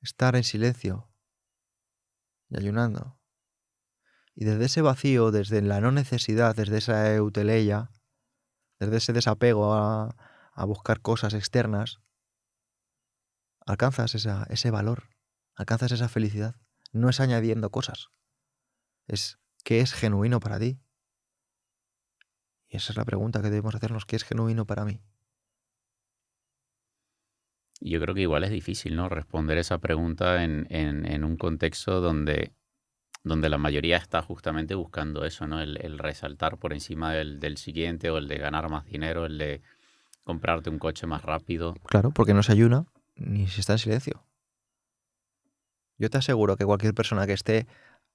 estar en silencio y ayunando. Y desde ese vacío, desde la no necesidad, desde esa euteleia, desde ese desapego a buscar cosas externas, alcanzas ese valor, alcanzas esa felicidad. No es añadiendo cosas, es qué es genuino para ti. Y esa es la pregunta que debemos hacernos, ¿qué es genuino para mí? Yo creo que igual es difícil, ¿no? Responder esa pregunta en un contexto donde la mayoría está justamente buscando eso, ¿no? El resaltar por encima del siguiente, o el de ganar más dinero, el de comprarte un coche más rápido. Claro, porque no se ayuna ni si está en silencio. Yo te aseguro que cualquier persona que esté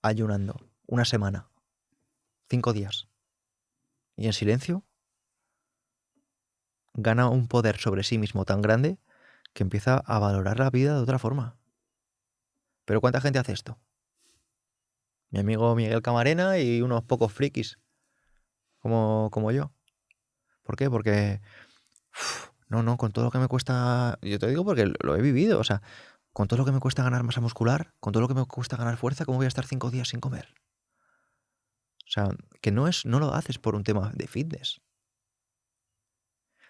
ayunando una semana, 5 días, y en silencio, gana un poder sobre sí mismo tan grande que empieza a valorar la vida de otra forma. Pero ¿cuánta gente hace esto? Mi amigo Miguel Camarena y unos pocos frikis como yo. ¿Por qué? Porque no, con todo lo que me cuesta, yo te digo porque lo he vivido, o sea, con todo lo que me cuesta ganar masa muscular, con todo lo que me cuesta ganar fuerza, ¿cómo voy a estar 5 días sin comer? O sea, que no lo haces por un tema de fitness.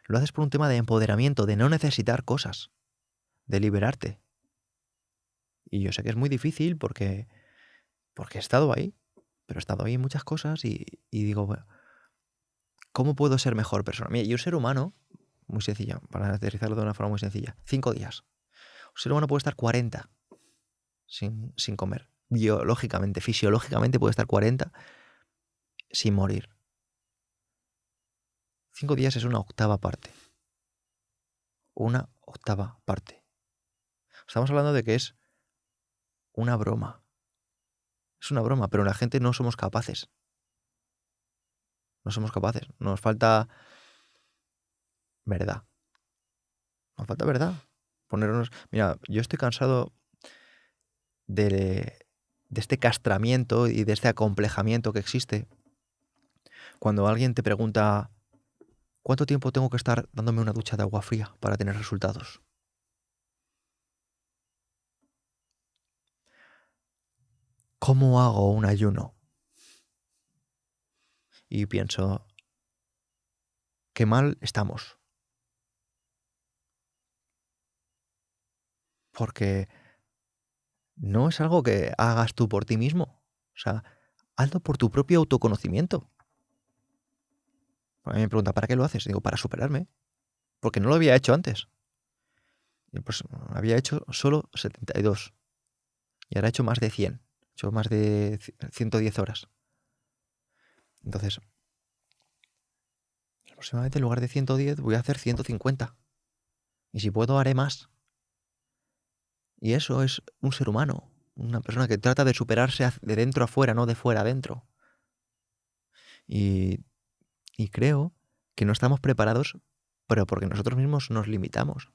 Lo haces por un tema de empoderamiento, de no necesitar cosas, de liberarte. Y yo sé que es muy difícil porque he estado ahí, pero he estado ahí en muchas cosas y digo, bueno, ¿cómo puedo ser mejor persona? Mira, y un ser humano, muy sencillo, para aterrizarlo de una forma muy sencilla, 5 días. Un ser humano puede estar 40 sin comer. Biológicamente, fisiológicamente puede estar 40 sin morir. 5 días es una octava parte. Una octava parte. Estamos hablando de que es una broma. Es una broma, pero la gente no somos capaces. No somos capaces. Nos falta verdad. Nos falta verdad. Ponernos. Mira, yo estoy cansado de este castramiento y de este acomplejamiento que existe. Cuando alguien te pregunta, ¿cuánto tiempo tengo que estar dándome una ducha de agua fría para tener resultados? ¿Cómo hago un ayuno? Y pienso, qué mal estamos. Porque no es algo que hagas tú por ti mismo. O sea, hazlo por tu propio autoconocimiento. A mí me pregunta, ¿para qué lo haces? Digo, para superarme. Porque no lo había hecho antes. Y pues había hecho solo 72. Y ahora he hecho más de 100. He hecho más de 110 horas. Entonces, aproximadamente en lugar de 110 voy a hacer 150. Y si puedo, haré más. Y eso es un ser humano. Una persona que trata de superarse de dentro a fuera, no de fuera a dentro. Y creo que no estamos preparados, pero porque nosotros mismos nos limitamos.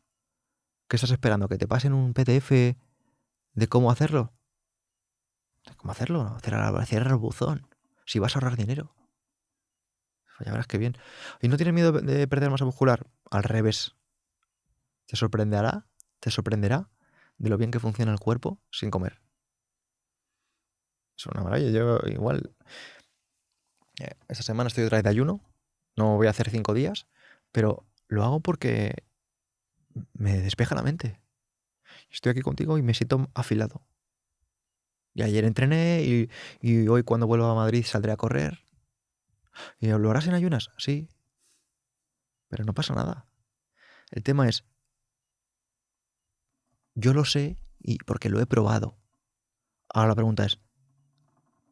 ¿Qué estás esperando? ¿Que te pasen un PDF de cómo hacerlo? ¿Cómo hacerlo? Cierra el buzón. Si vas a ahorrar dinero. Ya verás qué bien. ¿Y no tienes miedo de perder masa muscular? Al revés. Te sorprenderá de lo bien que funciona el cuerpo sin comer. Es una maravilla. Yo igual, esta semana estoy otra vez de ayuno. No voy a hacer 5 días, pero lo hago porque me despeja la mente. Estoy aquí contigo y me siento afilado. Y ayer entrené y hoy cuando vuelva a Madrid saldré a correr. ¿Y lo harás en ayunas? Sí. Pero no pasa nada. El tema es, yo lo sé y porque lo he probado. Ahora la pregunta es,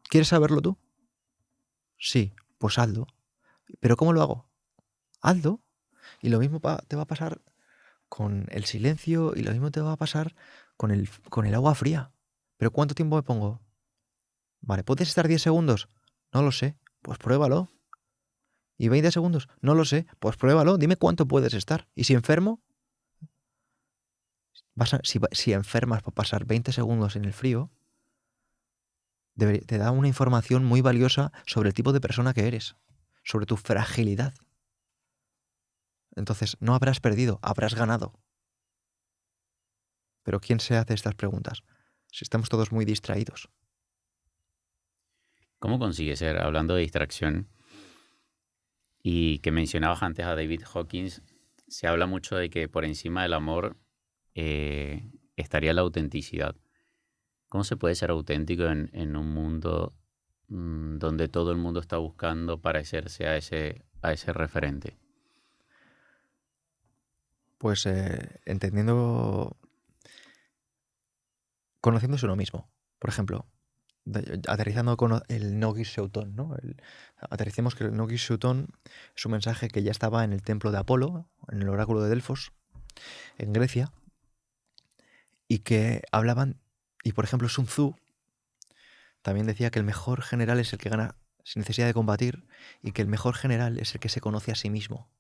¿quieres saberlo tú? Sí, pues hazlo. ¿Pero cómo lo hago? Hazlo. Y lo mismo te va a pasar con el silencio y lo mismo te va a pasar con el agua fría. ¿Pero cuánto tiempo me pongo? Vale, ¿puedes estar 10 segundos? No lo sé. Pues pruébalo. ¿Y 20 segundos? No lo sé. Pues pruébalo. Dime cuánto puedes estar. ¿Y si enfermo? Si enfermas por pasar 20 segundos en el frío, te da una información muy valiosa sobre el tipo de persona que eres, sobre tu fragilidad. Entonces, no habrás perdido, habrás ganado. Pero ¿quién se hace estas preguntas? Si estamos todos muy distraídos. ¿Cómo consigues ser, hablando de distracción, Y que mencionabas antes a David Hawkins, se habla mucho de que por encima del amor estaría la autenticidad. ¿Cómo se puede ser auténtico en un mundo donde todo el mundo está buscando parecerse a ese referente? Pues entendiendo, conociéndose uno mismo. Por ejemplo, aterrizando con el Nogis Seuton, ¿no? Aterricemos que el Nogis Seuton es un mensaje que ya estaba en el templo de Apolo, en el oráculo de Delfos, en Grecia, y que hablaban, y por ejemplo Sun Tzu también decía que el mejor general es el que gana sin necesidad de combatir, y que el mejor general es el que se conoce a sí mismo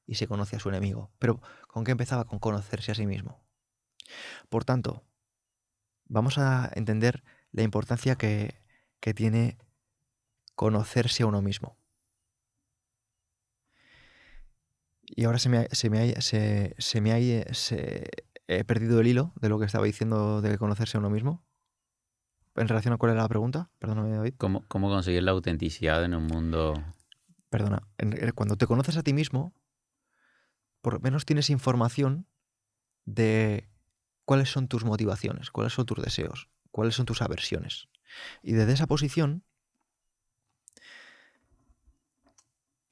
y se conoce a su enemigo. Pero ¿con qué empezaba? Con conocerse a sí mismo. Por tanto, vamos a entender la importancia que tiene conocerse a uno mismo. Y ahora he perdido el hilo de lo que estaba diciendo de conocerse a uno mismo. En relación a cuál era la pregunta, perdóname, David. ¿Cómo conseguir la autenticidad en un mundo? Perdona, cuando te conoces a ti mismo, por lo menos tienes información de cuáles son tus motivaciones, cuáles son tus deseos, cuáles son tus aversiones. Y desde esa posición,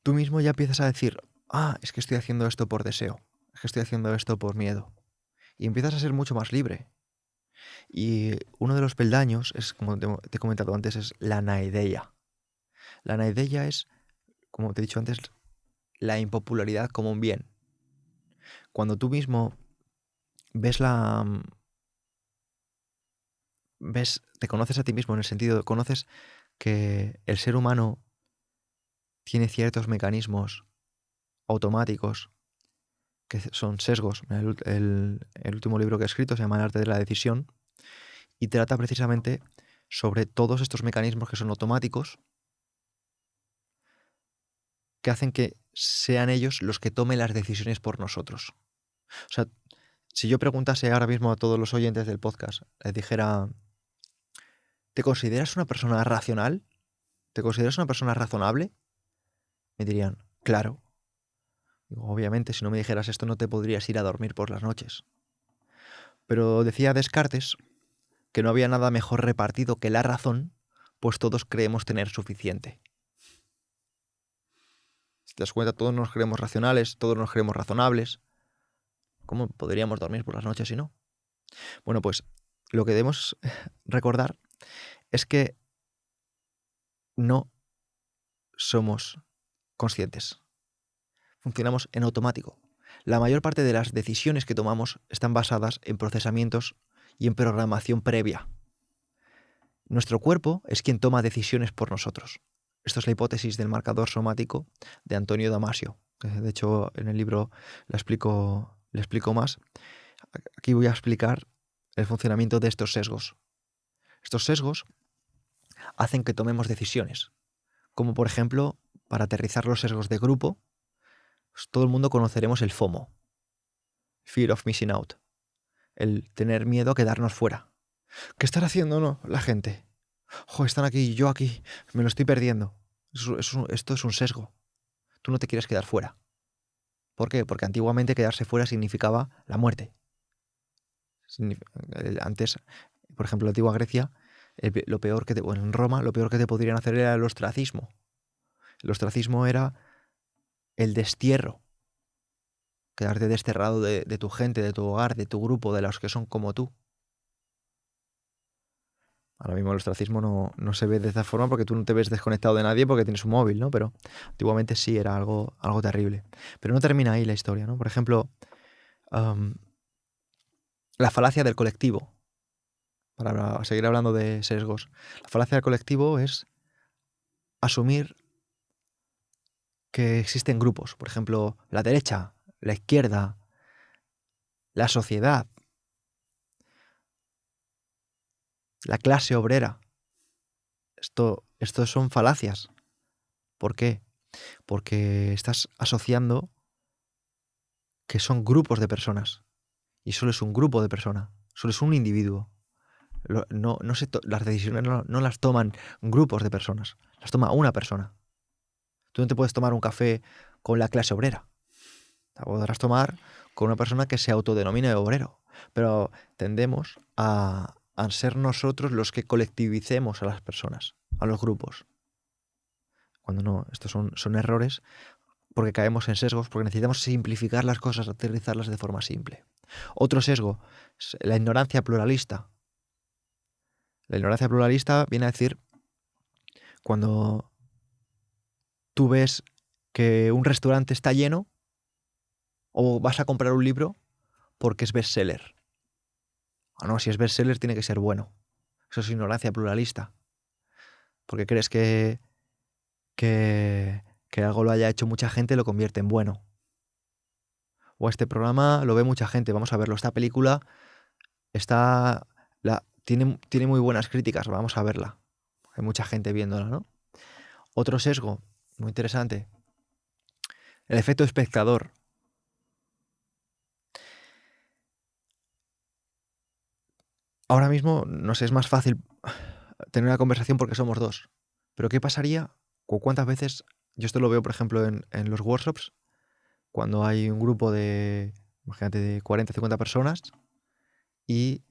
tú mismo ya empiezas a decir, es que estoy haciendo esto por deseo, es que estoy haciendo esto por miedo. Y empiezas a ser mucho más libre. Y uno de los peldaños es, como te he comentado antes, es la naideia. La naideia es, como te he dicho antes, la impopularidad como un bien. Cuando tú mismo te conoces a ti mismo en el sentido de conoces que el ser humano tiene ciertos mecanismos automáticos que son sesgos. El último libro que he escrito se llama El arte de la decisión y trata precisamente sobre todos estos mecanismos que son automáticos, que hacen que sean ellos los que tomen las decisiones por nosotros. O sea, si yo preguntase ahora mismo a todos los oyentes del podcast, les dijera, ¿te consideras una persona racional? ¿Te consideras una persona razonable? Me dirían, claro. Digo, obviamente, si no me dijeras esto no te podrías ir a dormir por las noches. Pero decía Descartes que no había nada mejor repartido que la razón, pues todos creemos tener suficiente. Si te das cuenta, todos nos creemos racionales, todos nos creemos razonables. ¿Cómo podríamos dormir por las noches si no? Bueno, pues lo que debemos recordar es que no somos conscientes. Funcionamos en automático. La mayor parte de las decisiones que tomamos están basadas en procesamientos y en programación previa. Nuestro cuerpo es quien toma decisiones por nosotros. Esto es la hipótesis del marcador somático de Antonio Damasio, que de hecho en el libro le explico más. Aquí voy a explicar el funcionamiento de estos sesgos. Estos sesgos hacen que tomemos decisiones, como por ejemplo, para aterrizar los sesgos de grupo, pues todo el mundo conoceremos el FOMO, Fear of Missing Out, el tener miedo a quedarnos fuera. ¿Qué estará haciendo la gente? Están aquí y yo aquí, me lo estoy perdiendo. Esto es un sesgo. Tú no te quieres quedar fuera. ¿Por qué? Porque antiguamente quedarse fuera significaba la muerte. Antes, por ejemplo, en la antigua Grecia, en Roma, lo peor que te podrían hacer era el ostracismo. El ostracismo era el destierro. Quedarte desterrado de tu gente, de tu hogar, de tu grupo, de los que son como tú. Ahora mismo el ostracismo no se ve de esa forma porque tú no te ves desconectado de nadie porque tienes un móvil, ¿no? Pero antiguamente sí era algo terrible. Pero no termina ahí la historia, ¿no? Por ejemplo, la falacia del colectivo. Para seguir hablando de sesgos. La falacia del colectivo es asumir que existen grupos. Por ejemplo, la derecha, la izquierda, la sociedad, la clase obrera. Esto son falacias. ¿Por qué? Porque estás asociando que son grupos de personas. Y solo es un grupo de personas. Solo es un individuo. Las decisiones no las toman grupos de personas. Las toma una persona. Tú no te puedes tomar un café con la clase obrera. Te podrás tomar con una persona que se autodenomine obrero. Pero tendemos a ser nosotros los que colectivicemos a las personas, a los grupos. Cuando no, estos son errores porque caemos en sesgos, porque necesitamos simplificar las cosas, aterrizarlas de forma simple. Otro sesgo es la ignorancia pluralista. La ignorancia pluralista viene a decir cuando tú ves que un restaurante está lleno o vas a comprar un libro porque es bestseller. No, si es bestseller tiene que ser bueno. Eso es ignorancia pluralista. Porque crees que algo lo haya hecho mucha gente lo convierte en bueno. O este programa lo ve mucha gente, vamos a verlo. Esta película tiene muy buenas críticas, vamos a verla. Hay mucha gente viéndola, ¿no? Otro sesgo, muy interesante. El efecto espectador. Ahora mismo, no sé, es más fácil tener una conversación porque somos dos. Pero ¿qué pasaría? ¿O cuántas veces? Yo esto lo veo, por ejemplo, en los workshops, cuando hay un grupo de, imagínate, de 40, 50 personas y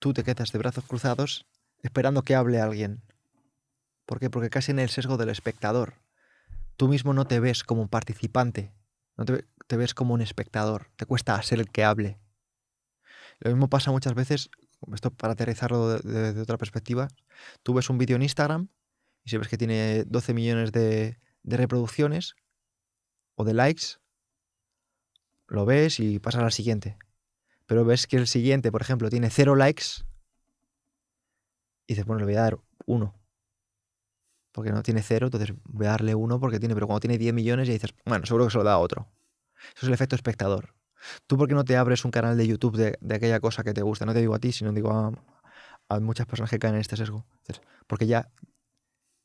tú te quedas de brazos cruzados esperando que hable alguien. ¿Por qué? Porque casi en el sesgo del espectador. Tú mismo no te ves como un participante, no te ves como un espectador. Te cuesta ser el que hable. Lo mismo pasa muchas veces, esto para aterrizarlo de otra perspectiva, tú ves un vídeo en Instagram y si ves que tiene 12 millones de reproducciones o de likes, lo ves y pasas al siguiente. Pero ves que el siguiente, por ejemplo, tiene 0 likes y dices, bueno, le voy a dar 1. Porque no tiene 0, entonces voy a darle 1 porque tiene, pero cuando tiene 10 millones ya dices, bueno, seguro que se lo da a otro. Eso es el efecto espectador. ¿Tú por qué no te abres un canal de YouTube de aquella cosa que te gusta? No te digo a ti, sino digo a muchas personas que caen en este sesgo. Porque ya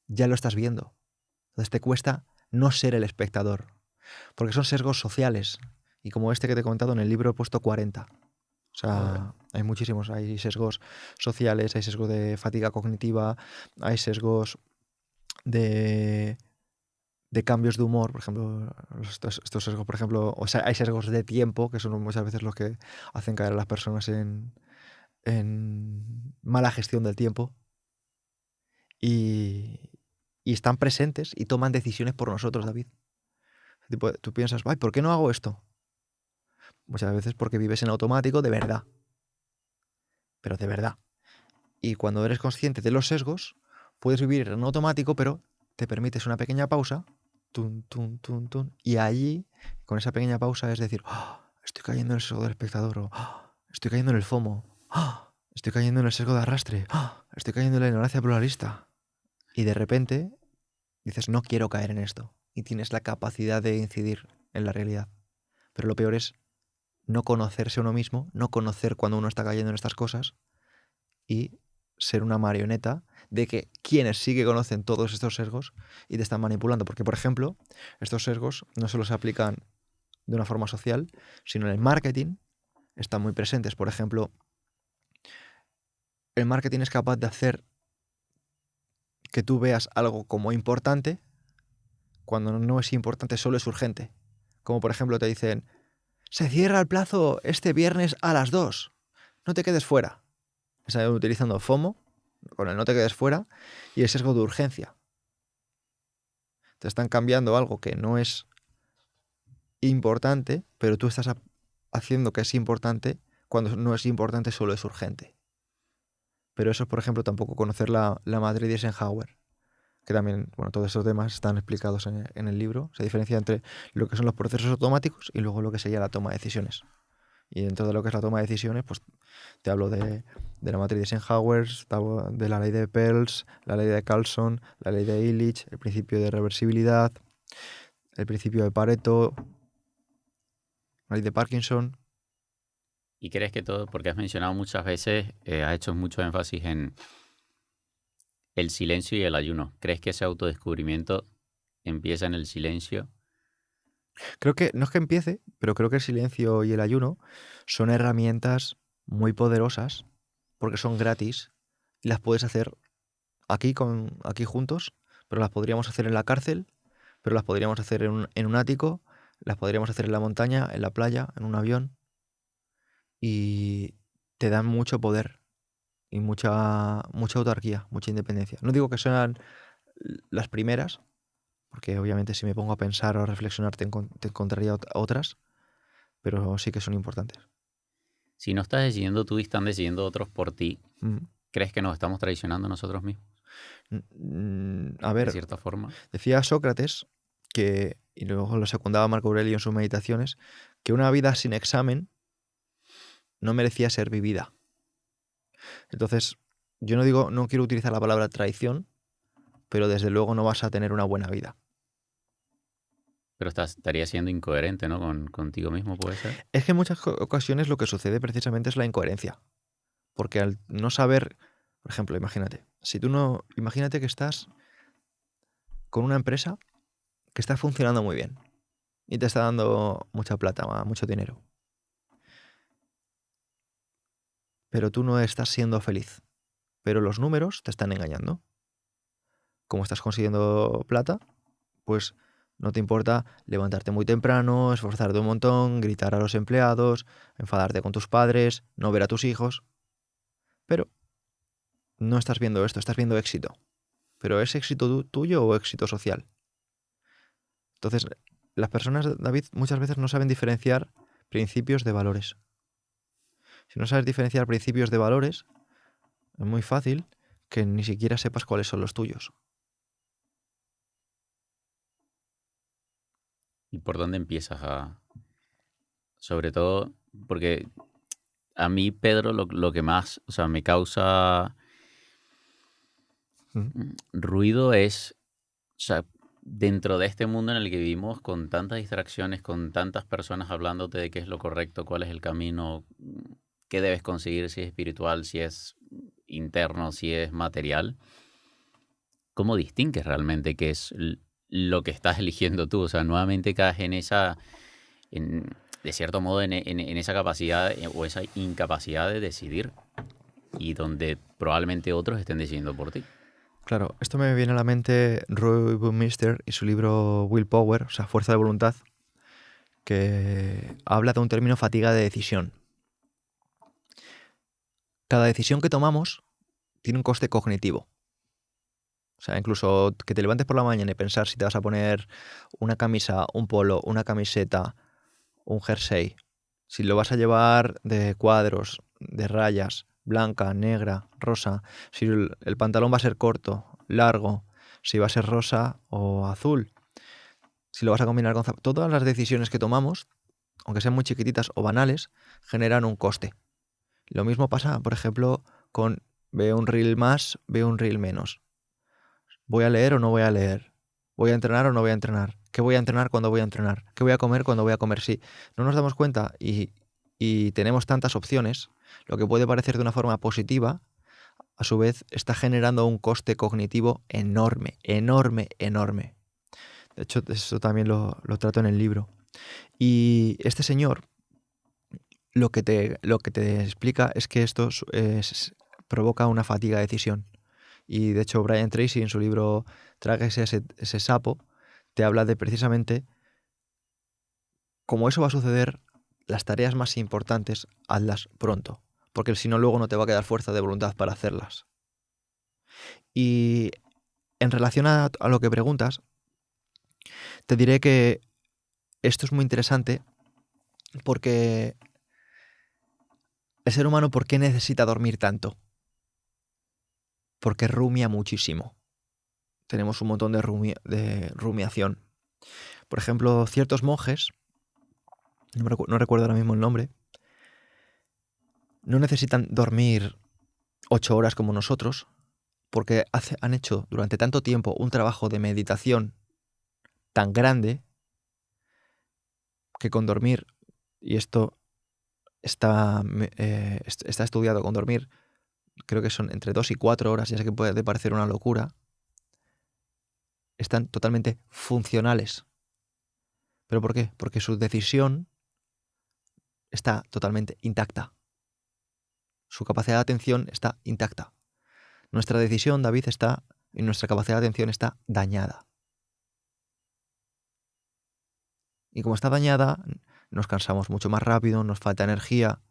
lo estás viendo. Entonces te cuesta no ser el espectador. Porque son sesgos sociales. Y como este que te he contado en el libro he puesto 40. O sea, hay muchísimos. Hay sesgos sociales, hay sesgos de fatiga cognitiva, hay sesgos de cambios de humor, por ejemplo, estos sesgos, por ejemplo, o sea, hay sesgos de tiempo, que son muchas veces los que hacen caer a las personas en mala gestión del tiempo y están presentes y toman decisiones por nosotros, David. Tipo, tú piensas, ay, ¿por qué no hago esto? Muchas veces porque vives en automático de verdad, pero de verdad. Y cuando eres consciente de los sesgos, puedes vivir en automático, pero te permites una pequeña pausa. Tun, tun, tun, tun, y allí, con esa pequeña pausa, es decir, oh, estoy cayendo en el sesgo del espectador, o oh, estoy cayendo en el FOMO, oh, estoy cayendo en el sesgo de arrastre, oh, estoy cayendo en la ignorancia pluralista. Y de repente dices, no quiero caer en esto. Y tienes la capacidad de incidir en la realidad. Pero lo peor es no conocerse a uno mismo, no conocer cuando uno está cayendo en estas cosas y ser una marioneta de que quienes sí que conocen todos estos sesgos y te están manipulando. Porque, por ejemplo, estos sesgos no solo se aplican de una forma social, sino en el marketing están muy presentes. Por ejemplo, el marketing es capaz de hacer que tú veas algo como importante cuando no es importante, solo es urgente. Como por ejemplo te dicen, se cierra el plazo este viernes a las 2. No te quedes fuera. Están utilizando FOMO, con el no te quedes fuera, y el sesgo de urgencia. Te están cambiando algo que no es importante, pero tú estás haciendo que es importante cuando no es importante, solo es urgente. Pero eso, por ejemplo, tampoco conocer la matriz de Eisenhower, que también, bueno, todos esos temas están explicados en el libro. Se diferencia entre lo que son los procesos automáticos y luego lo que sería la toma de decisiones. Y dentro de lo que es la toma de decisiones, pues te hablo de la matriz de Eisenhower, de la ley de Peirce, la ley de Carlson, la ley de Illich, el principio de reversibilidad, el principio de Pareto, la ley de Parkinson. ¿Y crees que todo, porque has mencionado muchas veces, has hecho mucho énfasis en el silencio y el ayuno? ¿Crees que ese autodescubrimiento empieza en el silencio? Creo que, no es que empiece, pero creo que el silencio y el ayuno son herramientas muy poderosas porque son gratis y las puedes hacer aquí juntos. pero las podríamos hacer en la cárcel, pero las podríamos hacer en un ático, las podríamos hacer en la montaña, en la playa, en un avión, y te dan mucho poder y mucha autarquía, mucha independencia. No digo que sean las primeras, porque obviamente si me pongo a pensar o a reflexionar te encontraría otras, pero sí que son importantes. Si no estás decidiendo tú y están decidiendo otros por ti, Mm. ¿crees que nos estamos traicionando nosotros mismos, A de ver, cierta forma? decía Sócrates que, y luego lo secundaba Marco Aurelio en sus meditaciones, que una vida sin examen no merecía ser vivida. Entonces, yo no quiero utilizar la palabra traición, pero desde luego no vas a tener una buena vida. Pero estaría siendo incoherente, ¿no? Contigo mismo, puede ser. Es que en muchas ocasiones lo que sucede precisamente es la incoherencia. Porque al no saber, por ejemplo, imagínate que estás con una empresa que está funcionando muy bien y te está dando mucha plata, mucho dinero. Pero tú no estás siendo feliz. Pero los números te están engañando. Como estás consiguiendo plata, pues no te importa levantarte muy temprano, esforzarte un montón, gritar a los empleados, enfadarte con tus padres, no ver a tus hijos. Pero no estás viendo esto, estás viendo éxito. Pero ¿es éxito tuyo o éxito social? Entonces, las personas, David, muchas veces no saben diferenciar principios de valores. Si no sabes diferenciar principios de valores, es muy fácil que ni siquiera sepas cuáles son los tuyos. ¿Y por dónde empiezas sobre todo, porque a mí, Pedro, lo que más, o sea, me causa ruido es, o sea, dentro de este mundo en el que vivimos, con tantas distracciones, con tantas personas hablándote de qué es lo correcto, cuál es el camino, qué debes conseguir, si es espiritual, si es interno, si es material, ¿cómo distingues realmente qué es lo que estás eligiendo tú? O sea, nuevamente caes en de cierto modo, en esa capacidad o esa incapacidad de decidir y donde probablemente otros estén decidiendo por ti. Claro, esto me viene a la mente Roy Buckminster y su libro Willpower, o sea, Fuerza de Voluntad, que habla de un término fatiga de decisión. Cada decisión que tomamos tiene un coste cognitivo. O sea, incluso que te levantes por la mañana y pensar si te vas a poner una camisa, un polo, una camiseta, un jersey, si lo vas a llevar de cuadros, de rayas, blanca, negra, rosa, si el pantalón va a ser corto, largo, si va a ser rosa o azul, si lo vas a combinar con zapatos. Todas las decisiones que tomamos, aunque sean muy chiquititas o banales, generan un coste. Lo mismo pasa, por ejemplo, con veo un reel más, veo un reel menos. ¿Voy a leer o no voy a leer? ¿Voy a entrenar o no voy a entrenar? ¿Qué voy a entrenar cuando voy a entrenar? ¿Qué voy a comer cuando voy a comer? Sí, no nos damos cuenta y tenemos tantas opciones, lo que puede parecer de una forma positiva, a su vez está generando un coste cognitivo enorme, enorme, enorme. De hecho, eso también lo trato en el libro. Y este señor lo que te explica es que esto provoca una fatiga de decisión. Y de hecho Brian Tracy en su libro Tráguese ese sapo te habla de precisamente como eso va a suceder, las tareas más importantes hazlas pronto, porque si no luego no te va a quedar fuerza de voluntad para hacerlas. Y en relación a lo que preguntas, te diré que esto es muy interesante porque el ser humano, ¿por qué necesita dormir tanto? Porque rumia muchísimo. Tenemos un montón de rumiación. Por ejemplo, ciertos monjes, no recuerdo ahora mismo el nombre, no necesitan dormir 8 horas como nosotros, porque han hecho durante tanto tiempo un trabajo de meditación tan grande que con dormir, y esto está estudiado, con dormir creo que son entre 2 y 4 horas, ya sé que puede parecer una locura, están totalmente funcionales. ¿Pero por qué? Porque su decisión está totalmente intacta. Su capacidad de atención está intacta. Nuestra decisión, David, está y nuestra capacidad de atención está dañada. Y como está dañada, nos cansamos mucho más rápido, nos falta energía,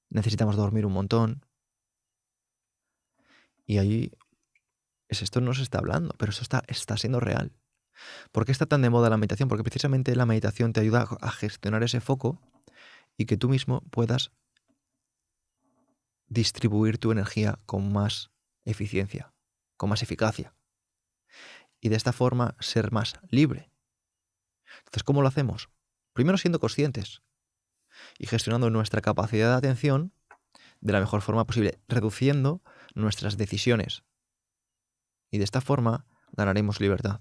necesitamos dormir un montón. Y ahí esto no se está hablando, pero esto está siendo real. ¿Por qué está tan de moda la meditación? Porque precisamente la meditación te ayuda a gestionar ese foco y que tú mismo puedas distribuir tu energía con más eficiencia, con más eficacia. Y de esta forma ser más libre. Entonces, ¿cómo lo hacemos? Primero siendo conscientes y gestionando nuestra capacidad de atención de la mejor forma posible, reduciendo nuestras decisiones. Y de esta forma ganaremos libertad.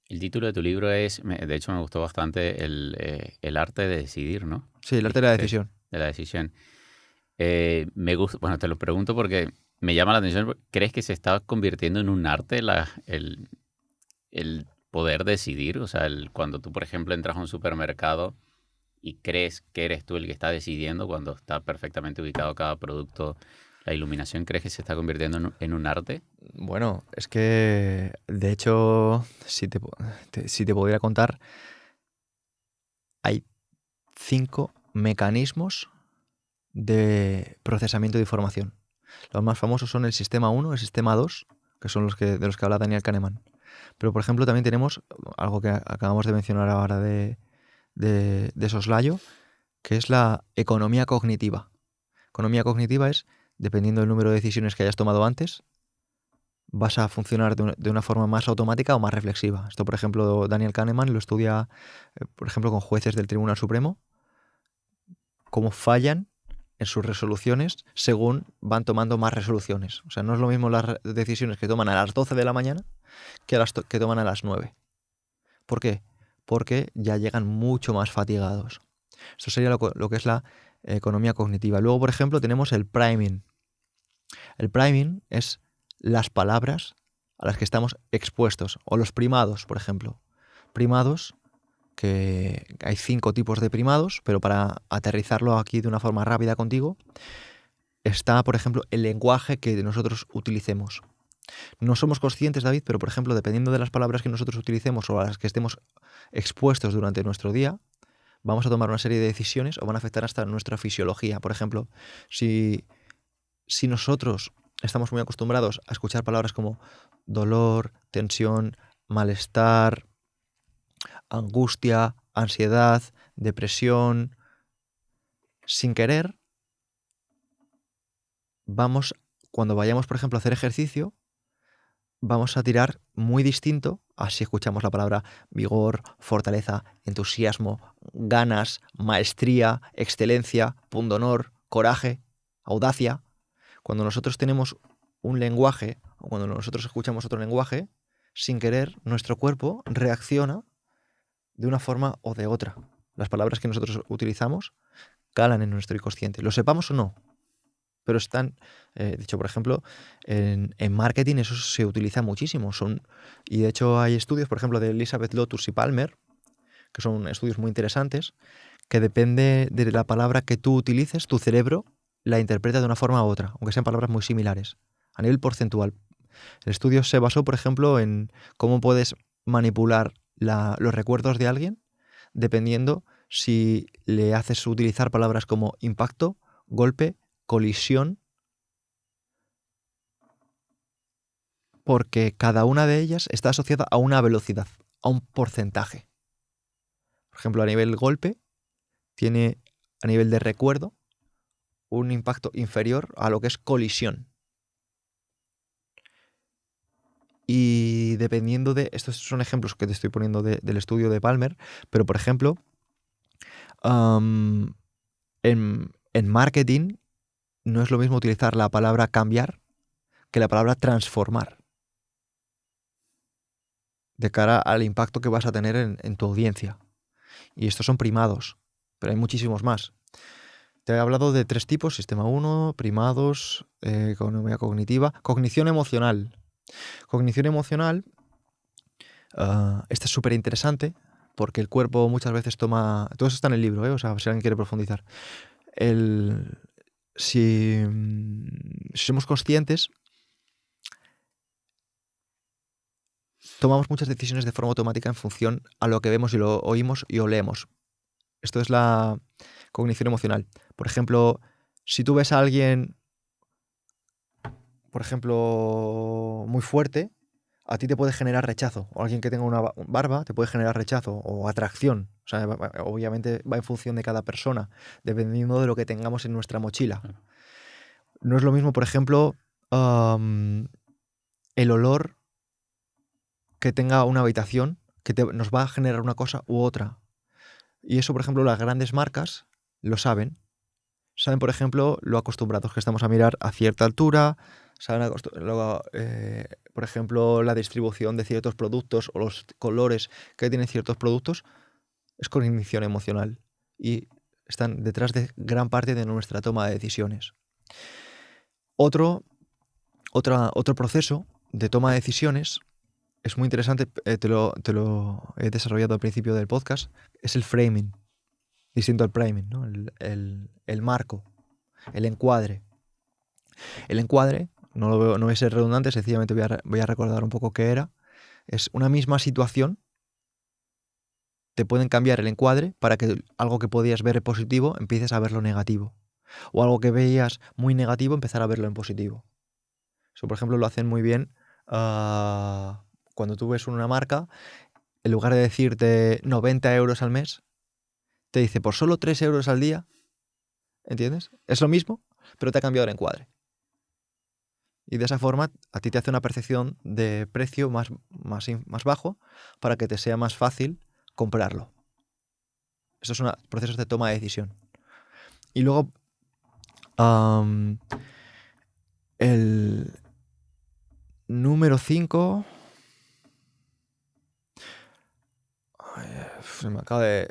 El título de tu libro es, de hecho me gustó bastante, el arte de decidir, ¿no? Sí, el arte de la Dijiste, decisión. de la decisión. Me gusta, bueno, te lo pregunto porque me llama la atención. ¿Crees que se está convirtiendo en un arte el poder decidir? O sea, cuando tú, por ejemplo, entras a un supermercado y crees que eres tú el que está decidiendo cuando está perfectamente ubicado cada producto, la iluminación, ¿crees que se está convirtiendo en un arte? Bueno, es que, de hecho, si te pudiera contar, hay 5 mecanismos de procesamiento de información. Los más famosos son el sistema 1, el sistema 2, que son de los que habla Daniel Kahneman. Pero, por ejemplo, también tenemos algo que acabamos de mencionar ahora de soslayo, que es la economía cognitiva. Economía cognitiva es, dependiendo del número de decisiones que hayas tomado antes, vas a funcionar de una forma más automática o más reflexiva. Esto, por ejemplo, Daniel Kahneman lo estudia, por ejemplo, con jueces del Tribunal Supremo, cómo fallan en sus resoluciones según van tomando más resoluciones. O sea, no es lo mismo las decisiones que toman a las 12 de la mañana que las que toman a las 9. ¿Por qué? Porque ya llegan mucho más fatigados. Esto sería lo que es la economía cognitiva. Luego, por ejemplo, tenemos el priming. El priming es las palabras a las que estamos expuestos, o los primados, por ejemplo. Primados, que hay 5 tipos de primados, pero para aterrizarlo aquí de una forma rápida contigo, está, por ejemplo, el lenguaje que nosotros utilicemos. No somos conscientes, David, pero, por ejemplo, dependiendo de las palabras que nosotros utilicemos o a las que estemos expuestos durante nuestro día, vamos a tomar una serie de decisiones o van a afectar hasta nuestra fisiología. Por ejemplo, si nosotros estamos muy acostumbrados a escuchar palabras como dolor, tensión, malestar, angustia, ansiedad, depresión, sin querer, cuando vayamos, por ejemplo, a hacer ejercicio, vamos a tirar muy distinto a si escuchamos la palabra vigor, fortaleza, entusiasmo, ganas, maestría, excelencia, pundonor, coraje, audacia. Cuando nosotros tenemos un lenguaje o cuando nosotros escuchamos otro lenguaje, sin querer, nuestro cuerpo reacciona de una forma o de otra. Las palabras que nosotros utilizamos calan en nuestro inconsciente, lo sepamos o no, pero están, de hecho, por ejemplo, en marketing eso se utiliza muchísimo. Y de hecho hay estudios, por ejemplo, de Elizabeth Lotus y Palmer, que son estudios muy interesantes, que depende de la palabra que tú utilices, tu cerebro la interpreta de una forma u otra, aunque sean palabras muy similares, a nivel porcentual. El estudio se basó, por ejemplo, en cómo puedes manipular los recuerdos de alguien dependiendo si le haces utilizar palabras como impacto, golpe, colisión, porque cada una de ellas está asociada a una velocidad, a un porcentaje. Por ejemplo, a nivel golpe, tiene a nivel de recuerdo un impacto inferior a lo que es colisión. Y dependiendo de... Estos son ejemplos que te estoy poniendo del estudio de Palmer, pero por ejemplo, en marketing no es lo mismo utilizar la palabra cambiar que la palabra transformar, de cara al impacto que vas a tener en tu audiencia. Y estos son primados, pero hay muchísimos más. Te he hablado de 3 tipos: sistema 1, primados, economía cognitiva, cognición emocional. Cognición emocional, esta es súper interesante porque el cuerpo muchas veces toma... Todo eso está en el libro, o sea, si alguien quiere profundizar. Si somos conscientes, tomamos muchas decisiones de forma automática en función a lo que vemos y lo oímos y olemos. Esto es la cognición emocional. Por ejemplo, si tú ves a alguien, por ejemplo, muy fuerte, a ti te puede generar rechazo. O alguien que tenga una barba te puede generar rechazo o atracción. O sea, obviamente va en función de cada persona, dependiendo de lo que tengamos en nuestra mochila. Claro. No es lo mismo, por ejemplo, el olor que tenga una habitación que nos va a generar una cosa u otra. Y eso, por ejemplo, las grandes marcas lo saben. Saben, por ejemplo, lo acostumbrados que estamos a mirar a cierta altura. Saben, por ejemplo, la distribución de ciertos productos o los colores que tienen ciertos productos. Es cognición emocional. Y están detrás de gran parte de nuestra toma de decisiones. Otro proceso de toma de decisiones es muy interesante, te lo he desarrollado al principio del podcast, es el framing, distinto al priming, ¿no? El marco, el encuadre. El encuadre, no voy a ser redundante, sencillamente voy a recordar un poco qué era. Es una misma situación, te pueden cambiar el encuadre para que algo que podías ver positivo empieces a verlo negativo. O algo que veías muy negativo empezar a verlo en positivo. Eso, por ejemplo, lo hacen muy bien cuando tú ves una marca, en lugar de decirte 90 euros al mes, te dice por solo 3 euros al día. ¿Entiendes? Es lo mismo, pero te ha cambiado el encuadre. Y de esa forma a ti te hace una percepción de precio más bajo para que te sea más fácil comprarlo. Estos son procesos de toma de decisión. Y luego el número 5... Se me acaba de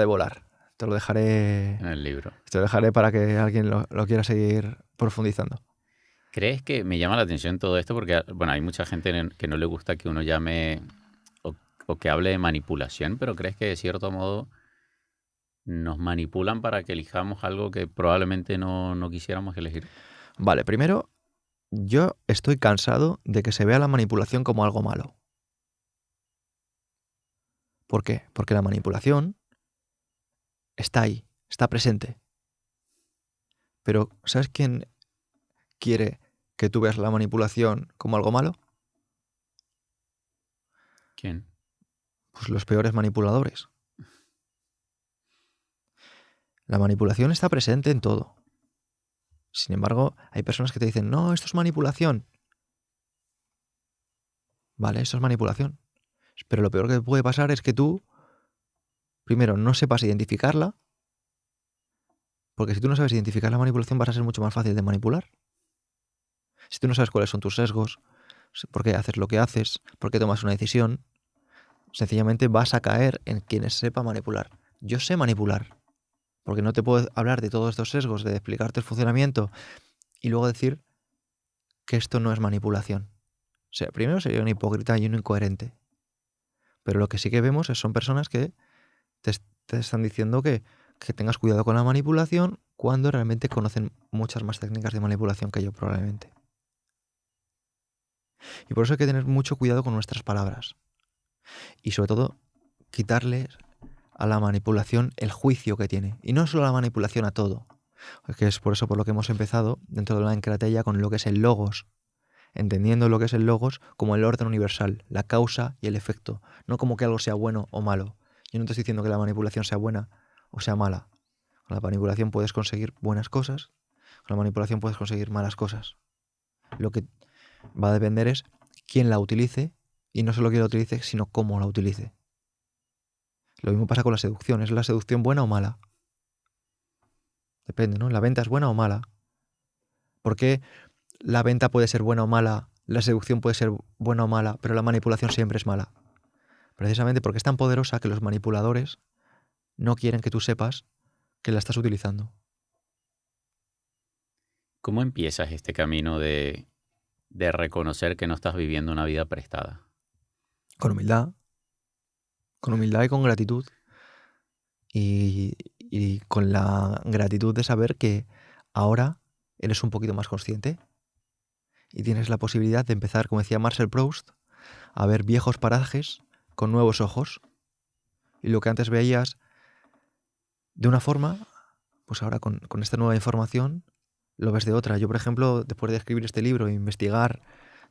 volar. Te lo dejaré En el libro. Te lo dejaré para que alguien lo quiera seguir profundizando. ¿Crees que me llama la atención todo esto? Porque, bueno, hay mucha gente que no le gusta que uno llame o que hable de manipulación, pero ¿crees que de cierto modo nos manipulan para que elijamos algo que probablemente no quisiéramos elegir? Vale, primero, yo estoy cansado de que se vea la manipulación como algo malo. ¿Por qué? Porque la manipulación está ahí, está presente. Pero, ¿sabes quién quiere que tú veas la manipulación como algo malo? ¿Quién? Pues los peores manipuladores. La manipulación está presente en todo. Sin embargo, hay personas que te dicen, no, esto es manipulación. Vale, eso es manipulación. Pero lo peor que puede pasar es que tú, primero, no sepas identificarla, porque si tú no sabes identificar la manipulación vas a ser mucho más fácil de manipular. Si tú no sabes cuáles son tus sesgos, por qué haces lo que haces, por qué tomas una decisión, sencillamente vas a caer en quien sepa manipular. Yo sé manipular, porque no te puedo hablar de todos estos sesgos, de explicarte el funcionamiento y luego decir que esto no es manipulación. O sea, primero sería un hipócrita y un incoherente. Pero lo que sí que vemos son personas que te están diciendo que tengas cuidado con la manipulación cuando realmente conocen muchas más técnicas de manipulación que yo probablemente. Y por eso hay que tener mucho cuidado con nuestras palabras. Y sobre todo, quitarle a la manipulación el juicio que tiene. Y no solo la manipulación a todo. Que es por eso por lo que hemos empezado dentro de la encratella con lo que es el logos. Entendiendo lo que es el logos como el orden universal, la causa y el efecto. No como que algo sea bueno o malo. Yo no te estoy diciendo que la manipulación sea buena o sea mala. Con la manipulación puedes conseguir buenas cosas. Con la manipulación puedes conseguir malas cosas. Lo que va a depender es quién la utilice. Y no solo quién la utilice, sino cómo la utilice. Lo mismo pasa con la seducción. ¿Es la seducción buena o mala? Depende, ¿no? ¿La venta es buena o mala? ¿Por qué la venta puede ser buena o mala, la seducción puede ser buena o mala, pero la manipulación siempre es mala? Precisamente porque es tan poderosa que los manipuladores no quieren que tú sepas que la estás utilizando. ¿Cómo empiezas este camino de reconocer que no estás viviendo una vida prestada? Con humildad y con gratitud. Y con la gratitud de saber que ahora eres un poquito más consciente y tienes la posibilidad de empezar, como decía Marcel Proust, a ver viejos parajes con nuevos ojos. Y lo que antes veías de una forma, pues ahora con esta nueva información lo ves de otra. Yo, por ejemplo, después de escribir este libro e investigar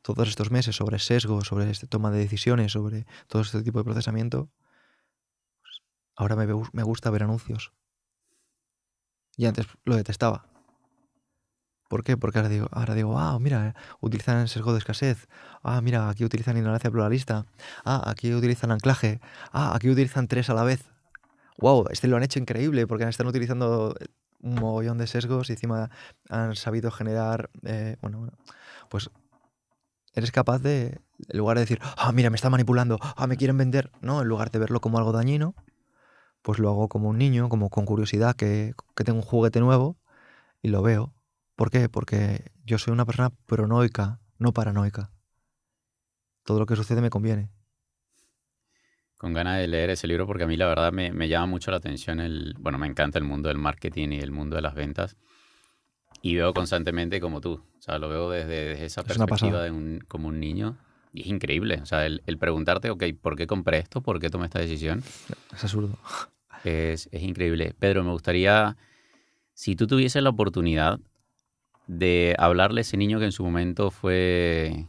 todos estos meses sobre sesgos, sobre esta toma de decisiones, sobre todo este tipo de procesamiento, ahora me gusta ver anuncios. Y antes lo detestaba. ¿Por qué? Porque ahora digo, mira, utilizan el sesgo de escasez. Mira, aquí utilizan ignorancia pluralista. Aquí utilizan anclaje. Aquí utilizan 3 a la vez. Wow, lo han hecho increíble porque están utilizando un mogollón de sesgos y encima han sabido generar, pues eres capaz de, en lugar de decir, mira, me están manipulando, me quieren vender, no, en lugar de verlo como algo dañino, pues lo hago como un niño, como con curiosidad, que tengo un juguete nuevo y lo veo. ¿Por qué? Porque yo soy una persona pronoica, no paranoica. Todo lo que sucede me conviene. Con ganas de leer ese libro porque a mí la verdad me llama mucho la atención bueno, me encanta el mundo del marketing y el mundo de las ventas y veo constantemente como tú, o sea, lo veo desde esa Es una perspectiva pasada. como un niño y es increíble, o sea, el preguntarte, ok, ¿por qué compré esto? ¿Por qué tomé esta decisión? Es absurdo. Es increíble. Pedro, me gustaría, si tú tuvieses la oportunidad de hablarle a ese niño que en su momento fue,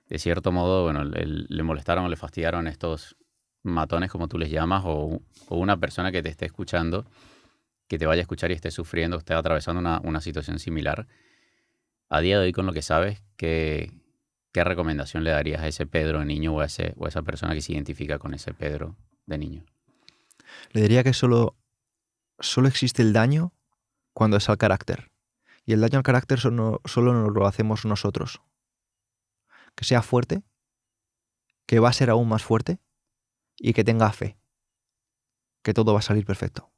de cierto modo, bueno, le molestaron o le fastidiaron estos matones, como tú les llamas, o una persona que te esté escuchando, que te vaya a escuchar y esté sufriendo, esté atravesando una situación similar, a día de hoy con lo que sabes, ¿qué recomendación le darías a ese Pedro de niño o a esa persona que se identifica con ese Pedro de niño? Le diría que solo existe el daño cuando es al carácter. Y el daño al carácter solo nos lo hacemos nosotros. Que sea fuerte, que va a ser aún más fuerte y que tenga fe. Que todo va a salir perfecto.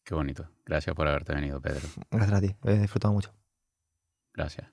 Qué bonito. Gracias por haberte venido, Pedro. Gracias a ti, he disfrutado mucho. Gracias.